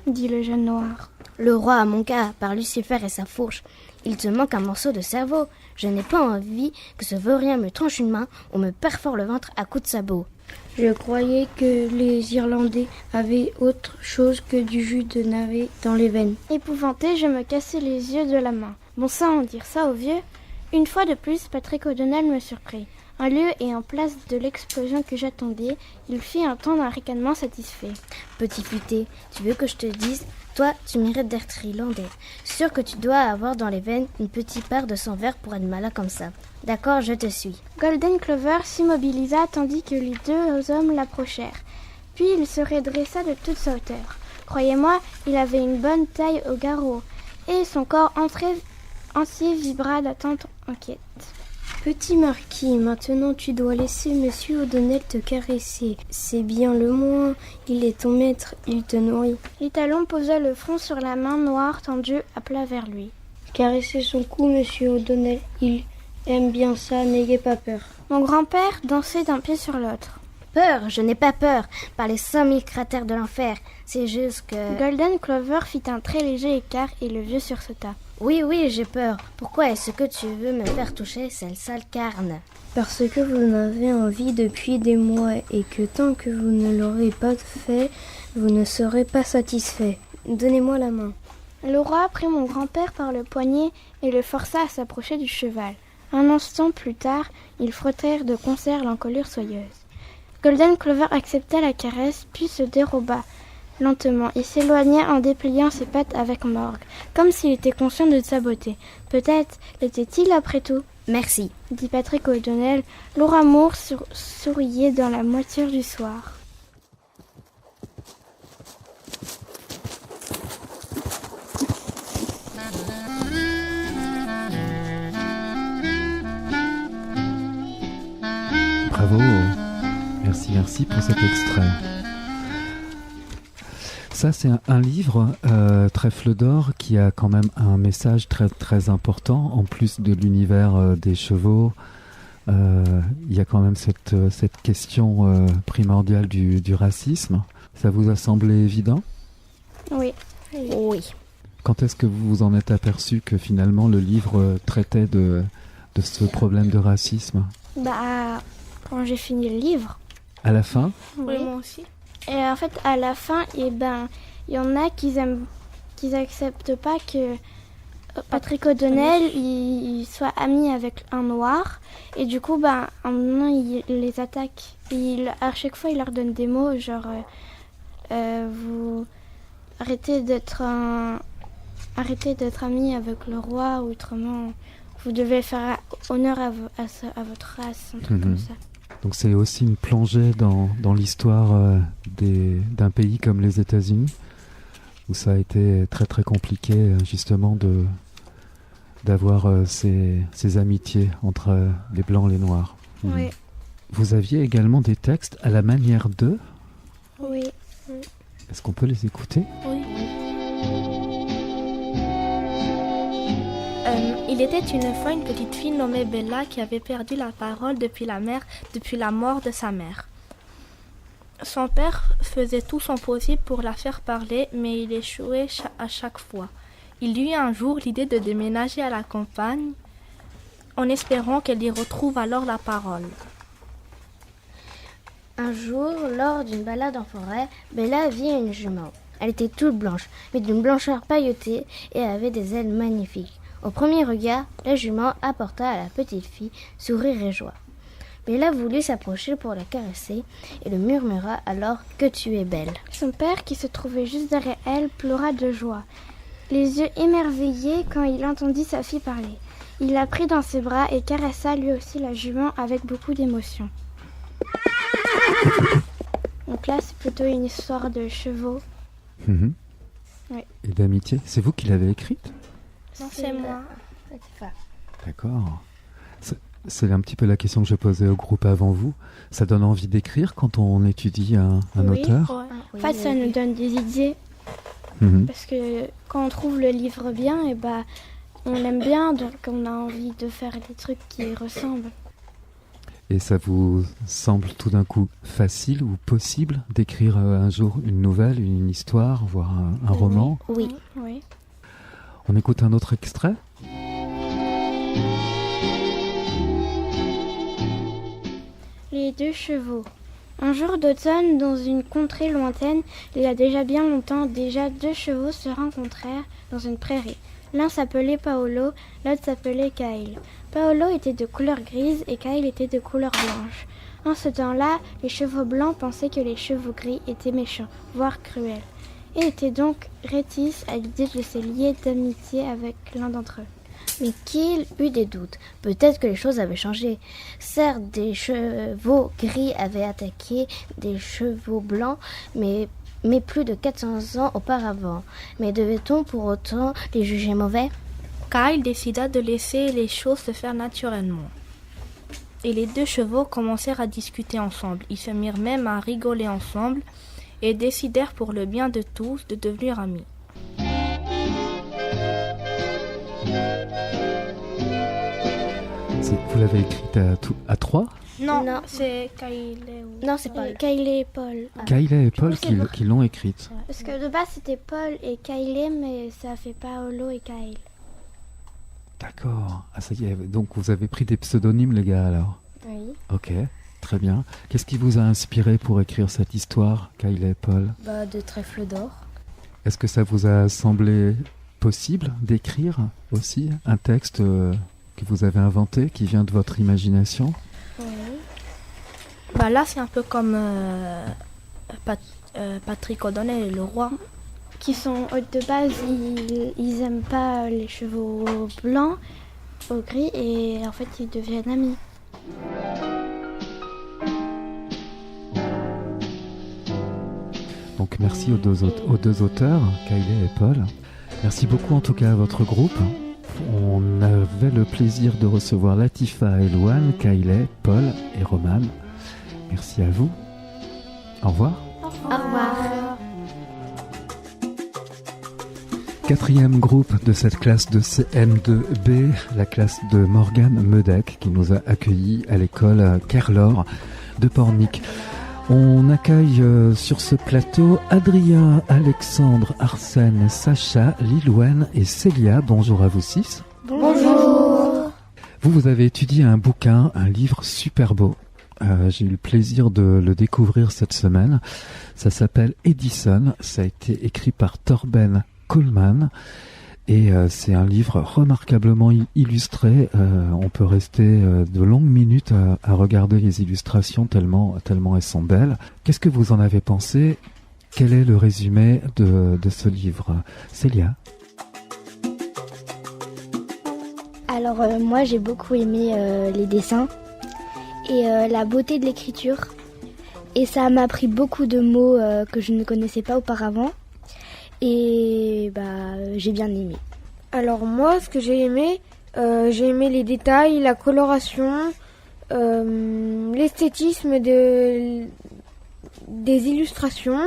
dit le jeune noir. « Le roi a mon cas, par Lucifer et sa fourche. Il te manque un morceau de cerveau. Je n'ai pas envie que ce vaurien me tranche une main ou me perfore le ventre à coups de sabot. » Je croyais que les Irlandais avaient autre chose que du jus de navet dans les veines. Épouvanté, je me cassais les yeux de la main. Bon sang, dire ça aux vieux. Une fois de plus, Patrick O'Donnell me surprit. En lieu et en place de l'explosion que j'attendais, il fit un ton d'un ricanement satisfait. « Petit futé, tu veux que je te dise? Toi, tu mérites d'être irlandais. Sûr que tu dois avoir dans les veines une petite part de sang vert pour être malin comme ça. D'accord, je te suis. » Golden Clover s'immobilisa tandis que les deux hommes l'approchèrent. Puis il se redressa de toute sa hauteur. Croyez-moi, il avait une bonne taille au garrot, et son corps entier vibra d'attente inquiète. Petit marquis, maintenant tu dois laisser monsieur O'Donnell te caresser. C'est bien le moins, il est ton maître, il te nourrit. L'étalon posa le front sur la main noire tendue à plat vers lui. Caressez son cou, monsieur O'Donnell, il aime bien ça, n'ayez pas peur. Mon grand-père dansait d'un pied sur l'autre. Peur, je n'ai pas peur, par les 100 000 cratères de l'enfer, c'est juste que... Golden Clover fit un très léger écart et le vieux sursauta. Oui, j'ai peur. Pourquoi est-ce que tu veux me faire toucher cette sale carne? Parce que vous en avez envie depuis des mois et que tant que vous ne l'aurez pas fait, vous ne serez pas satisfait. Donnez-moi la main. Le roi prit mon grand-père par le poignet et le força à s'approcher du cheval. Un instant plus tard, ils frottèrent de concert l'encolure soyeuse. Golden Clover accepta la caresse, puis se déroba lentement et s'éloigna en dépliant ses pattes avec morgue, comme s'il était conscient de sa beauté. Peut-être l'était-il après tout. Merci, dit Patrick O'Donnell. Laura Moore souriait dans la moiture du soir. Bravo, merci pour cet extrait. Ça, c'est un livre, Trèfle d'or, qui a quand même un message très, très important. En plus de l'univers des chevaux, il y a quand même cette question primordiale du racisme. Ça vous a semblé évident ? Oui. Quand est-ce que vous vous en êtes aperçu que finalement le livre traitait de ce problème de racisme ? Quand j'ai fini le livre. À la fin ? Oui, moi aussi. Et en fait, à la fin, il y en a qui acceptent pas que Patrick O'Donnell il soit ami avec un noir. Et du coup, un moment, il les attaque. Et à chaque fois, il leur donne des mots genre vous arrêtez d'être ami avec le roi, ou autrement, vous devez faire honneur à votre race, un truc comme ça. Donc c'est aussi une plongée dans l'histoire d'un pays comme les États-Unis, où ça a été très très compliqué justement d'avoir ces amitiés entre les blancs et les noirs. Oui. Vous aviez également des textes à la manière d'eux ? Oui. Est-ce qu'on peut les écouter ? Oui. Il était une fois une petite fille nommée Bella qui avait perdu la parole depuis la mort de sa mère. Son père faisait tout son possible pour la faire parler, mais il échouait à chaque fois. Il eut un jour l'idée de déménager à la campagne, en espérant qu'elle y retrouve alors la parole. Un jour, lors d'une balade en forêt, Bella vit une jument. Elle était toute blanche, mais d'une blancheur pailletée et avait des ailes magnifiques. Au premier regard, la jument apporta à la petite fille sourire et joie. Bella voulut s'approcher pour la caresser et le murmura alors que tu es belle. Son père, qui se trouvait juste derrière elle, pleura de joie, les yeux émerveillés quand il entendit sa fille parler. Il la prit dans ses bras et caressa lui aussi la jument avec beaucoup d'émotion. Donc là, c'est plutôt une histoire de chevaux. Oui. Et d'amitié. C'est vous qui l'avez écrite ? Non, c'est moi. D'accord. C'est un petit peu la question que je posais au groupe avant vous. Ça donne envie d'écrire quand on étudie un auteur ? Ouais. Enfin, ça nous donne des idées. Parce que quand on trouve le livre bien, on l'aime bien, donc on a envie de faire des trucs qui y ressemblent. Et ça vous semble tout d'un coup facile ou possible d'écrire un jour une nouvelle, une histoire, voire un roman ? Oui. On écoute un autre extrait ? Les deux chevaux. Un jour d'automne, dans une contrée lointaine, il y a déjà bien longtemps, deux chevaux se rencontrèrent dans une prairie. L'un s'appelait Paolo, l'autre s'appelait Kyle. Paolo était de couleur grise et Kyle était de couleur blanche. En ce temps-là, les chevaux blancs pensaient que les chevaux gris étaient méchants, voire cruels, et étaient donc rétifs à l'idée de se lier d'amitié avec l'un d'entre eux. Mais Kyle eut des doutes. Peut-être que les choses avaient changé. Certes, des chevaux gris avaient attaqué des chevaux blancs, mais plus de 400 ans auparavant. Mais devait-on pour autant les juger mauvais ? Kyle décida de laisser les choses se faire naturellement. Et les deux chevaux commencèrent à discuter ensemble. Ils se mirent même à rigoler ensemble et décidèrent pour le bien de tous de devenir amis. Vous l'avez écrite à trois ? Non, c'est Kyle. Non, c'est Paul. Kyle et Paul. Kyle et Paul qui l'ont écrite. Parce que de base c'était Paul et Kyle, mais ça fait Paolo et Kyle. D'accord. Ah ça y est, donc vous avez pris des pseudonymes les gars alors ? Oui. Ok, très bien. Qu'est-ce qui vous a inspiré pour écrire cette histoire, Kyle et Paul ? De Trèfle d'or. Est-ce que ça vous a semblé possible d'écrire aussi un texte que vous avez inventé, qui vient de votre imagination? Bah là, c'est un peu comme Patrick O'Donnell et le roi. Qui sont de base, ils aiment pas les chevaux blancs au gris et en fait ils deviennent amis. Donc merci aux deux auteurs, Kylie et Paul. Merci beaucoup en tout cas à votre groupe. On avait le plaisir de recevoir Latifa, Elouane, Kylie, Paul et Roman. Merci à vous. Au revoir. Au revoir. Quatrième groupe de cette classe de CM2B, la classe de Morgane Meudec, qui nous a accueillis à l'école Kerlor de Pornic. On accueille sur ce plateau Adrien, Alexandre, Arsène, Sacha, Lilouane et Célia. Bonjour à vous 6. Bonjour. Vous avez étudié un bouquin, un livre super beau. J'ai eu le plaisir de le découvrir cette semaine. Ça s'appelle Edison. Ça a été écrit par Torben Coleman. Et c'est un livre remarquablement illustré. On peut rester de longues minutes à regarder les illustrations tellement elles sont belles. Qu'est-ce que vous en avez pensé? Quel est le résumé de ce livre? Célia? Alors moi j'ai beaucoup aimé les dessins et la beauté de l'écriture. Et ça m'a appris beaucoup de mots que je ne connaissais pas auparavant. Et j'ai bien aimé. Alors moi, ce que j'ai aimé les détails, la coloration, l'esthétisme des illustrations.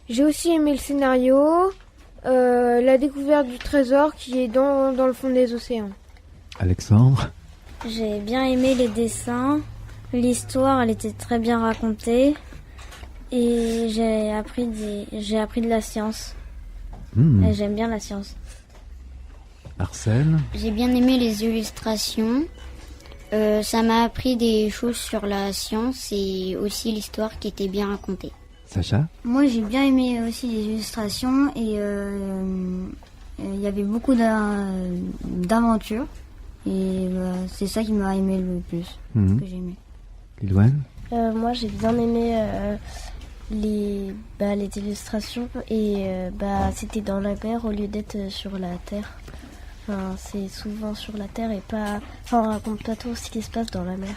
J'ai aussi aimé le scénario, la découverte du trésor qui est dans le fond des océans. Alexandre? J'ai bien aimé les dessins, l'histoire, elle était très bien racontée et j'ai appris de la science. Et j'aime bien la science. Arsène? J'ai bien aimé les illustrations. Ça m'a appris des choses sur la science et aussi l'histoire qui était bien racontée. Sacha? Moi j'ai bien aimé aussi les illustrations et il y avait beaucoup d'aventures et c'est ça qui m'a aimé le plus, que j'ai aimé. Lilouane? Moi j'ai bien aimé les illustrations et c'était dans la mer au lieu d'être sur la terre. Enfin, c'est souvent sur la terre et pas... Enfin, on raconte pas trop ce qui se passe dans la mer.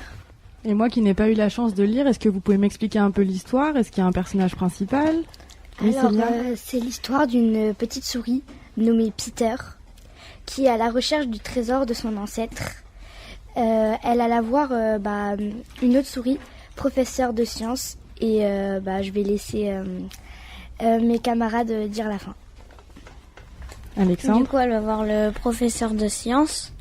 Et moi qui n'ai pas eu la chance de lire, est-ce que vous pouvez m'expliquer un peu l'histoire? Est-ce qu'il y a un personnage principal? Alors, c'est l'histoire d'une petite souris nommée Peter qui est à la recherche du trésor de son ancêtre. Elle alla voir une autre souris, professeure de sciences, et je vais laisser mes camarades dire la fin. Alexandre? Du coup, elle va voir le professeur de sciences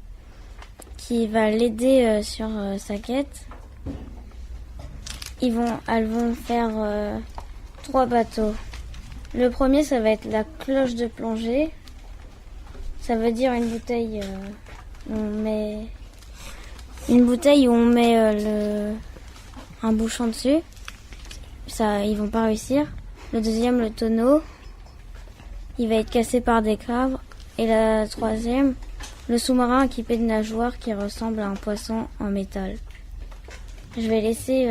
qui va l'aider sur sa quête. Elles vont faire 3 bateaux. Le premier, ça va être la cloche de plongée. Ça veut dire une bouteille où on met un bouchon dessus. Ça, ils vont pas réussir. Le deuxième, le tonneau, il va être cassé par des crabes. Et la troisième, le sous-marin équipé de nageoires qui ressemble à un poisson en métal. Je vais laisser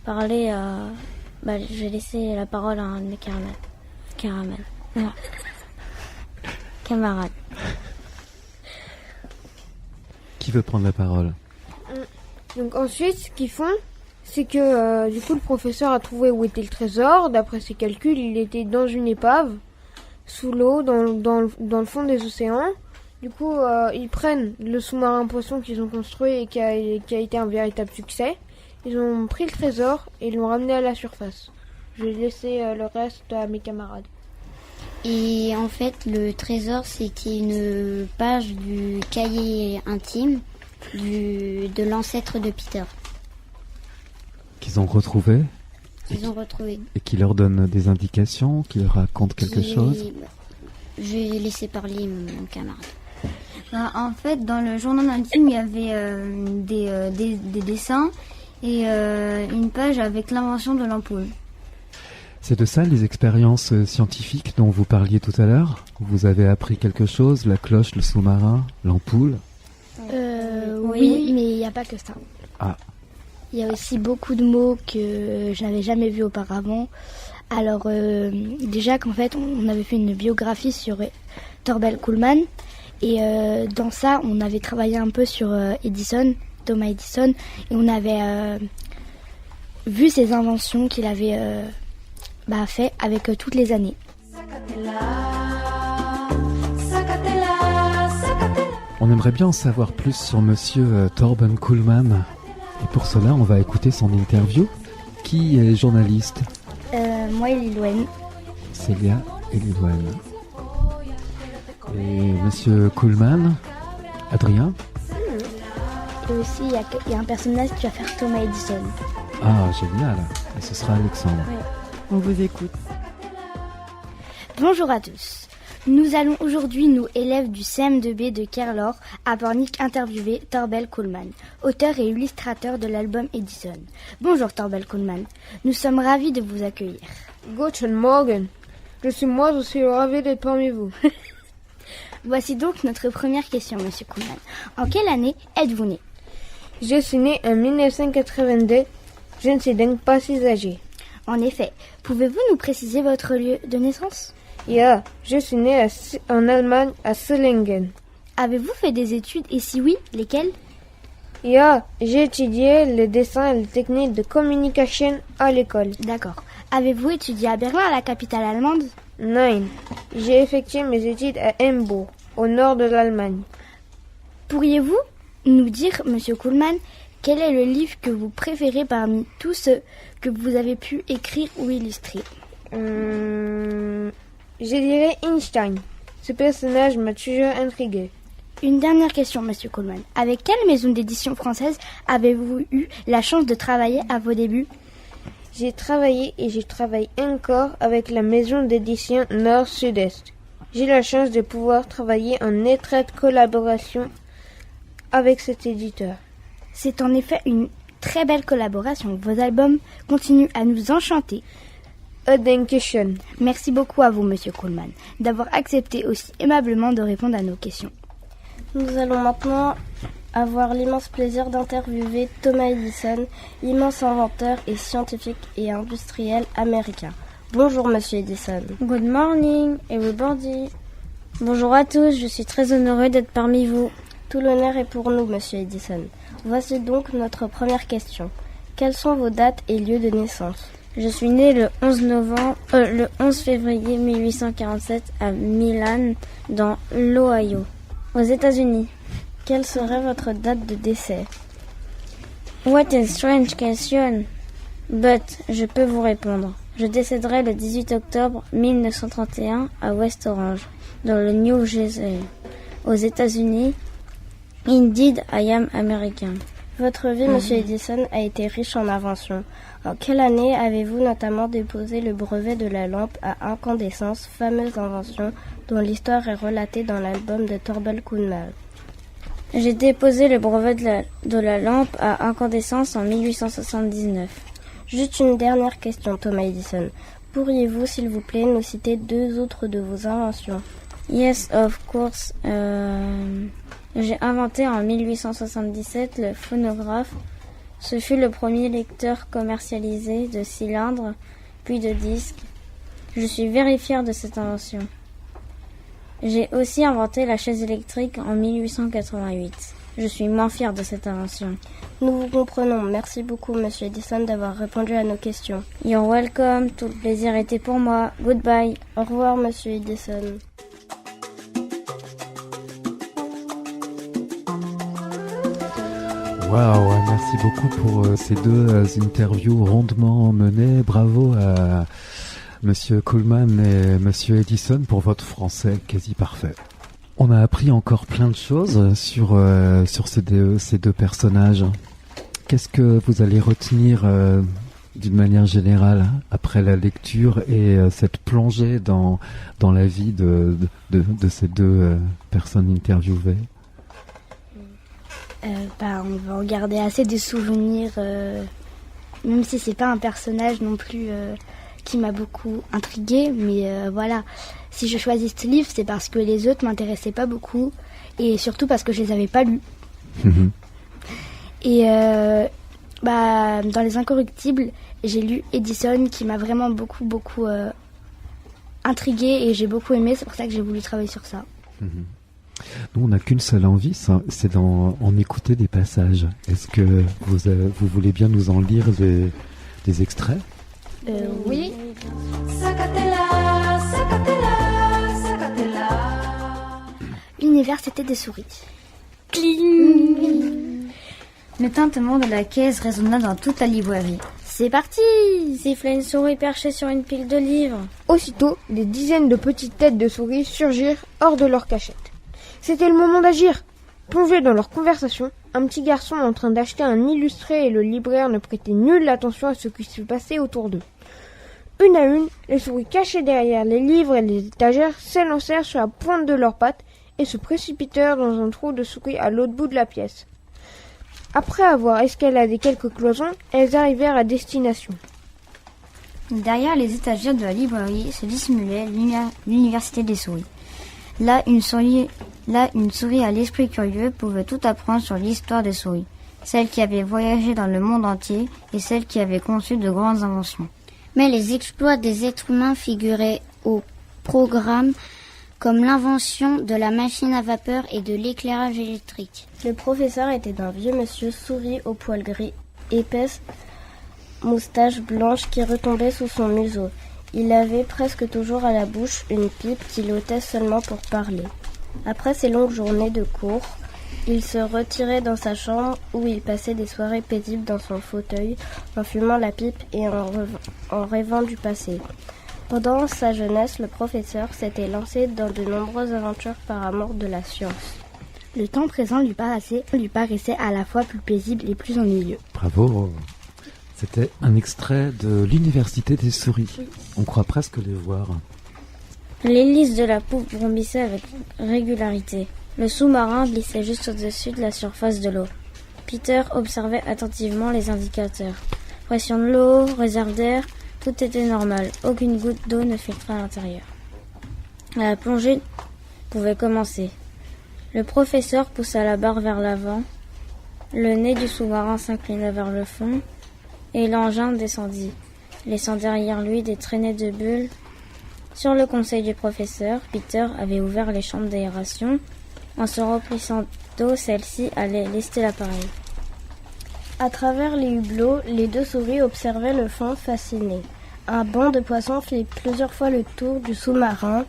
je vais laisser la parole à un de mes camarades. Qui veut prendre la parole? Donc ensuite, ce qu'ils font, c'est que du coup le professeur a trouvé où était le trésor. D'après ses calculs, il était dans une épave, sous l'eau, dans le fond des océans. Du coup, ils prennent le sous-marin poisson qu'ils ont construit et qui a été un véritable succès. Ils ont pris le trésor et l'ont ramené à la surface. Je vais laisser le reste à mes camarades. Et en fait, le trésor, c'était une page du cahier intime de l'ancêtre de Peter. Qu'ils ont retrouvé? Et qui leur donne des indications, qui leur raconte quelque chose? Je vais laisser parler mon camarade. En fait, dans le journal intime, il y avait des dessins et une page avec l'invention de l'ampoule. C'est de ça les expériences scientifiques dont vous parliez tout à l'heure? Vous avez appris quelque chose? La cloche, le sous-marin, l'ampoule? Oui, mais il n'y a pas que ça. Ah. Il y a aussi beaucoup de mots que je n'avais jamais vus auparavant. Alors déjà qu'en fait on avait fait une biographie sur Thorvald Kuhlmann et dans ça on avait travaillé un peu sur Thomas Edison, et on avait vu ses inventions qu'il avait fait avec toutes les années. On aimerait bien en savoir plus sur monsieur Thorvald Kuhlmann. Et pour cela, on va écouter son interview. Qui est journaliste? Moi, Elilouen. Célia Elilouen. Et monsieur Kuhlmann, Adrien? Et aussi, il y a un personnage qui va faire Thomas Edison. Ah, génial. Et ce sera Alexandre. Ouais. On vous écoute. Bonjour à tous. Nous allons aujourd'hui, nous, élèves du CM2B de Kerlor, à Pornic, interviewer Thorvald Kuhlmann, auteur et illustrateur de l'album Edison. Bonjour Thorvald Kuhlmann, nous sommes ravis de vous accueillir. Guten Morgen. Je suis ravi d'être parmi vous. Voici donc notre première question, monsieur Kuhlmann. En quelle année êtes-vous né? Je suis né en 1982. Je ne suis donc pas si âgé. En effet. Pouvez-vous nous préciser votre lieu de naissance? Ja, je suis né en Allemagne, à Solingen. Avez-vous fait des études et si oui, lesquelles? Ja, j'ai étudié le dessin et les techniques de communication à l'école. D'accord. Avez-vous étudié à Berlin, la capitale allemande? Nein, j'ai effectué mes études à Hambourg, au nord de l'Allemagne. Pourriez-vous nous dire, monsieur Kuhlmann, quel est le livre que vous préférez parmi tous ceux que vous avez pu écrire ou illustrer? Je dirais Einstein. Ce personnage m'a toujours intrigué. Une dernière question, monsieur Kuhlmann. Avec quelle maison d'édition française avez-vous eu la chance de travailler à vos débuts? J'ai travaillé et je travaille encore avec la maison d'édition Nord-Sud-Est. J'ai la chance de pouvoir travailler en étroite collaboration avec cet éditeur. C'est en effet une très belle collaboration. Vos albums continuent à nous enchanter. Dankeschön. Merci beaucoup à vous, monsieur Kuhlmann, d'avoir accepté aussi aimablement de répondre à nos questions. Nous allons maintenant avoir l'immense plaisir d'interviewer Thomas Edison, immense inventeur et scientifique et industriel américain. Bonjour, monsieur Edison. Good morning, everybody. Bonjour à tous, je suis très heureux d'être parmi vous. Tout l'honneur est pour nous, monsieur Edison. Voici donc notre première question. Quelles sont vos dates et lieux de naissance? Je suis né le 11 février 1847 à Milan, dans l'Ohio, aux États-Unis. Quelle serait votre date de décès? What a strange question. But, je peux vous répondre. Je décéderai le 18 octobre 1931 à West Orange, dans le New Jersey, aux États-Unis. Indeed, I am American. Votre vie, monsieur Edison, a été riche en inventions. En quelle année avez-vous notamment déposé le brevet de la lampe à incandescence, fameuse invention dont l'histoire est relatée dans l'album de Thorvald Kuhlmann? J'ai déposé le brevet de la lampe à incandescence en 1879. Juste une dernière question, Thomas Edison. Pourriez-vous, s'il vous plaît, nous citer 2 autres de vos inventions? Yes, of course. J'ai inventé en 1877 le phonographe. Ce fut le premier lecteur commercialisé de cylindres, puis de disques. Je suis very fière de cette invention. J'ai aussi inventé la chaise électrique en 1888. Je suis moins fière de cette invention. Nous vous comprenons. Merci beaucoup, monsieur Edison, d'avoir répondu à nos questions. You're welcome. Tout le plaisir était pour moi. Goodbye. Au revoir, monsieur Edison. Waouh, merci beaucoup pour ces 2 interviews rondement menées. Bravo à monsieur Kuhlmann et monsieur Edison pour votre français quasi parfait. On a appris encore plein de choses sur ces 2 personnages. Qu'est-ce que vous allez retenir d'une manière générale après la lecture et cette plongée dans la vie de ces 2 personnes interviewées? On va en garder assez des souvenirs, même si c'est pas un personnage non plus qui m'a beaucoup intriguée, mais voilà. Si je choisis ce livre, c'est parce que les autres m'intéressaient pas beaucoup, et surtout parce que je les avais pas lus. Et dans Les Incorruptibles, j'ai lu Edison, qui m'a vraiment beaucoup intriguée, et j'ai beaucoup aimé, c'est pour ça que j'ai voulu travailler sur ça. Nous, on n'a qu'une seule envie, c'est d'en écouter des passages. Est-ce que vous voulez bien nous en lire des extraits? Oui. Université des souris. Cling. Le tintement de la caisse résonna dans toute la librairie. C'est parti! Siffla une souris perchée sur une pile de livres. Aussitôt, des dizaines de petites têtes de souris surgirent hors de leur cachette. C'était le moment d'agir. Plongés dans leur conversation, un petit garçon en train d'acheter un illustré et le libraire ne prêtait nulle attention à ce qui se passait autour d'eux. Une à une, les souris cachées derrière les livres et les étagères s'élancèrent sur la pointe de leurs pattes et se précipitèrent dans un trou de souris à l'autre bout de la pièce. Après avoir escaladé quelques cloisons, elles arrivèrent à destination. Derrière les étagères de la librairie se dissimulait l'université des souris. Là, une souris à l'esprit curieux pouvait tout apprendre sur l'histoire des souris, celle qui avait voyagé dans le monde entier et celle qui avait conçu de grandes inventions. Mais les exploits des êtres humains figuraient au programme, comme l'invention de la machine à vapeur et de l'éclairage électrique. Le professeur était un vieux monsieur souris aux poils gris, épaisse moustache blanche qui retombait sous son museau. Il avait presque toujours à la bouche une pipe qu'il ôtait seulement pour parler. Après ses longues journées de cours, il se retirait dans sa chambre où il passait des soirées paisibles dans son fauteuil en fumant la pipe et en rêvant du passé. Pendant sa jeunesse, le professeur s'était lancé dans de nombreuses aventures par amour de la science. Le temps présent lui paraissait à la fois plus paisible et plus ennuyeux. Bravo! C'était un extrait de l'Université des souris. On croit presque les voir. L'hélice de la poupe vrombissait avec régularité. Le sous-marin glissait juste au-dessus de la surface de l'eau. Peter observait attentivement les indicateurs. Pression de l'eau, réserve d'air, tout était normal. Aucune goutte d'eau ne filtrait à l'intérieur. La plongée pouvait commencer. Le professeur poussa la barre vers l'avant. Le nez du sous-marin s'inclina vers le fond. Et l'engin descendit, laissant derrière lui des traînées de bulles. Sur le conseil du professeur, Peter avait ouvert les chambres d'aération. En se remplissant d'eau, celle-ci allait lester l'appareil. À travers les hublots, les deux souris observaient le fond fascinés. Un banc de poissons fit plusieurs fois le tour du sous-marin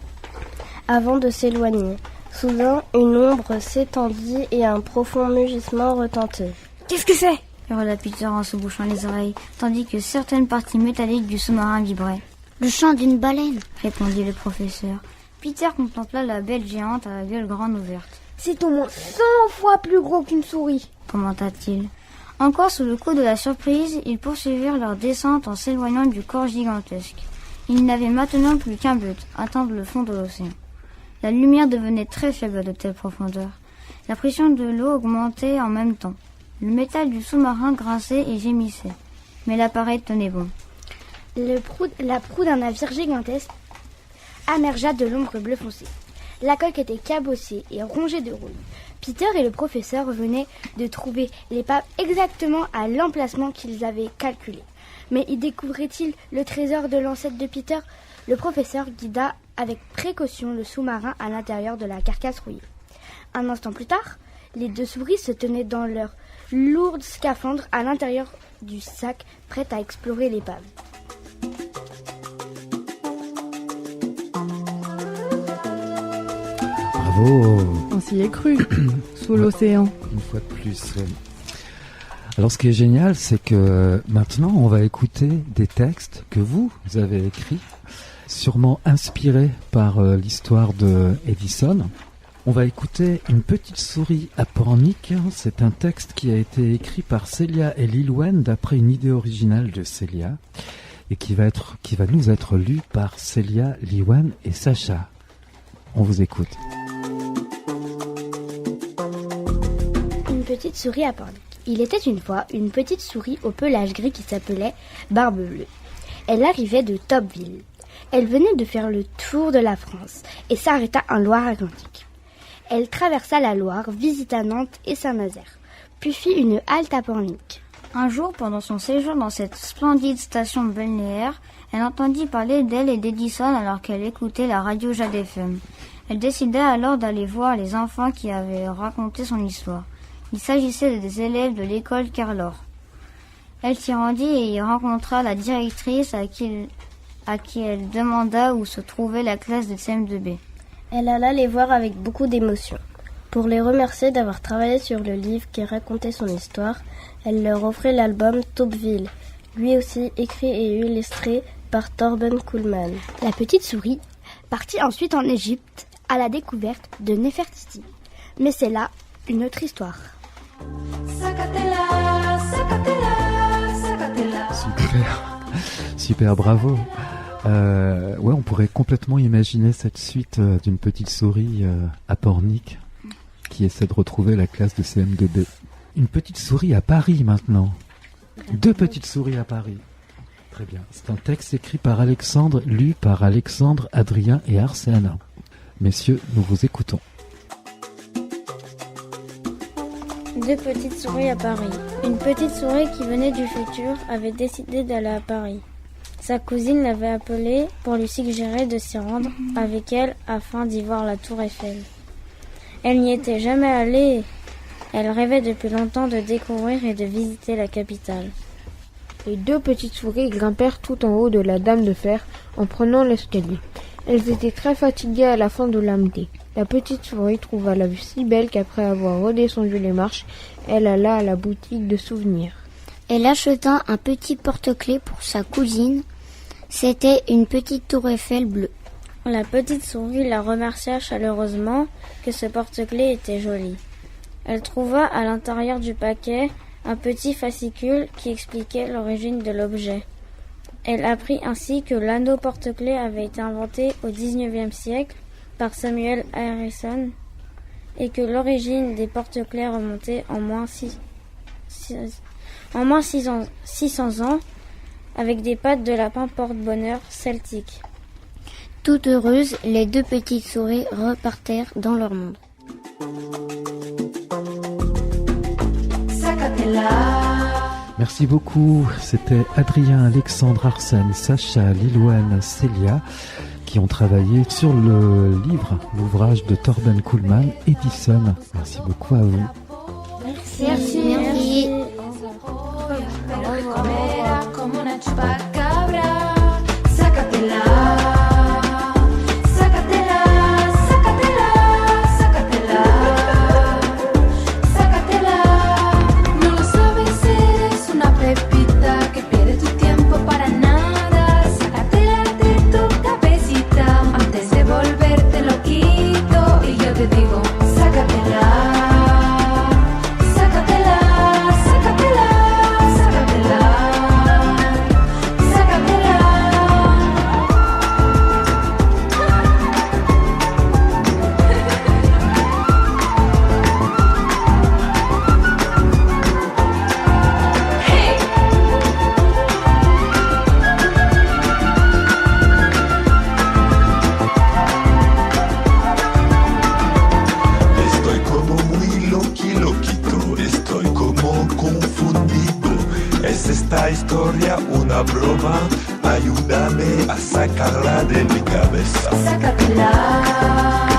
avant de s'éloigner. Soudain, une ombre s'étendit et un profond mugissement retentit. « Qu'est-ce que c'est ?» hurla Peter en se bouchant les oreilles, tandis que certaines parties métalliques du sous-marin vibraient. « Le chant d'une baleine !» répondit le professeur. Peter contempla la bête géante à la gueule grande ouverte. « C'est au moins 100 fois plus gros qu'une souris !» commenta-t-il. Encore sous le coup de la surprise, ils poursuivirent leur descente en s'éloignant du corps gigantesque. Ils n'avaient maintenant plus qu'un but, atteindre le fond de l'océan. La lumière devenait très faible à de telles profondeurs. La pression de l'eau augmentait en même temps. Le métal du sous-marin grinçait et gémissait, mais l'appareil tenait bon. La proue d'un navire gigantesque émergea de l'ombre bleu foncé. La coque était cabossée et rongée de rouille. Peter et le professeur venaient de trouver l'épave exactement à l'emplacement qu'ils avaient calculé. Mais y découvraient-ils le trésor de l'ancêtre de Peter? Le professeur guida avec précaution le sous-marin à l'intérieur de la carcasse rouillée. Un instant plus tard, les deux souris se tenaient dans leur lourde scaphandre à l'intérieur du sac, prêtes à explorer l'épave. Bravo! On s'y est cru, sous l'océan. Une fois de plus. Alors ce qui est génial, c'est que maintenant on va écouter des textes que vous avez écrits, sûrement inspirés par l'histoire de Edison. On va écouter Une petite souris à Pornic. C'est un texte qui a été écrit par Célia et Lilwen d'après une idée originale de Célia et qui va nous être lu par Célia, Lilwen et Sacha. On vous écoute. Une petite souris à Pornic. Il était une fois une petite souris au pelage gris qui s'appelait Barbe Bleue. Elle arrivait de Topville. Elle venait de faire le tour de la France et s'arrêta en Loire-Atlantique. Elle traversa la Loire, visita Nantes et Saint-Nazaire, puis fit une halte à Pornic. Un jour, pendant son séjour dans cette splendide station balnéaire, elle entendit parler d'elle et d'Edison alors qu'elle écoutait la radio Jade FM. Elle décida alors d'aller voir les enfants qui avaient raconté son histoire. Il s'agissait des élèves de l'école Carlor. Elle s'y rendit et y rencontra la directrice à qui elle demanda où se trouvait la classe de CM2B. Elle alla les voir avec beaucoup d'émotion. Pour les remercier d'avoir travaillé sur le livre qui racontait son histoire, elle leur offrit l'album Topville, lui aussi écrit et illustré par Torben Kuhlmann. La petite souris partit ensuite en Égypte à la découverte de Néfertiti. Mais c'est là une autre histoire. Super, bravo. Ouais, on pourrait complètement imaginer cette suite d'une petite souris à Pornic qui essaie de retrouver la classe de CM2B. Une petite souris à Paris maintenant. 2 petites souris à Paris. Très bien. C'est un texte écrit par Alexandre, lu par Alexandre, Adrien et Arsène. Messieurs, nous vous écoutons. 2 petites souris à Paris. Une petite souris qui venait du futur avait décidé d'aller à Paris. Sa cousine l'avait appelée pour lui suggérer de s'y rendre avec elle afin d'y voir la tour Eiffel. Elle n'y était jamais allée. Elle rêvait depuis longtemps de découvrir et de visiter la capitale. Les 2 petites souris grimpèrent tout en haut de la Dame de Fer en prenant l'escalier. Elles étaient très fatiguées à la fin de l'âmeté. La petite souris trouva la vue si belle qu'après avoir redescendu les marches, elle alla à la boutique de souvenirs. Elle acheta un petit porte-clés pour sa cousine. C'était une petite tour Eiffel bleue. La petite souris la remercia chaleureusement que ce porte-clés était joli. Elle trouva à l'intérieur du paquet un petit fascicule qui expliquait l'origine de l'objet. Elle apprit ainsi que l'anneau porte-clés avait été inventé au XIXe siècle par Samuel Harrison et que l'origine des porte-clés remontait en moins 600 ans avec des pattes de lapin porte-bonheur celtique. Toutes heureuses, les 2 petites souris repartèrent dans leur monde. Merci beaucoup. C'était Adrien, Alexandre, Arsène, Sacha, Lilouane, Célia qui ont travaillé sur le livre, l'ouvrage de Torben Kuhlmann, Edison. Merci beaucoup à vous. Merci. Historia, una broma, ayúdame a sacarla de mi cabeza. Sácatela.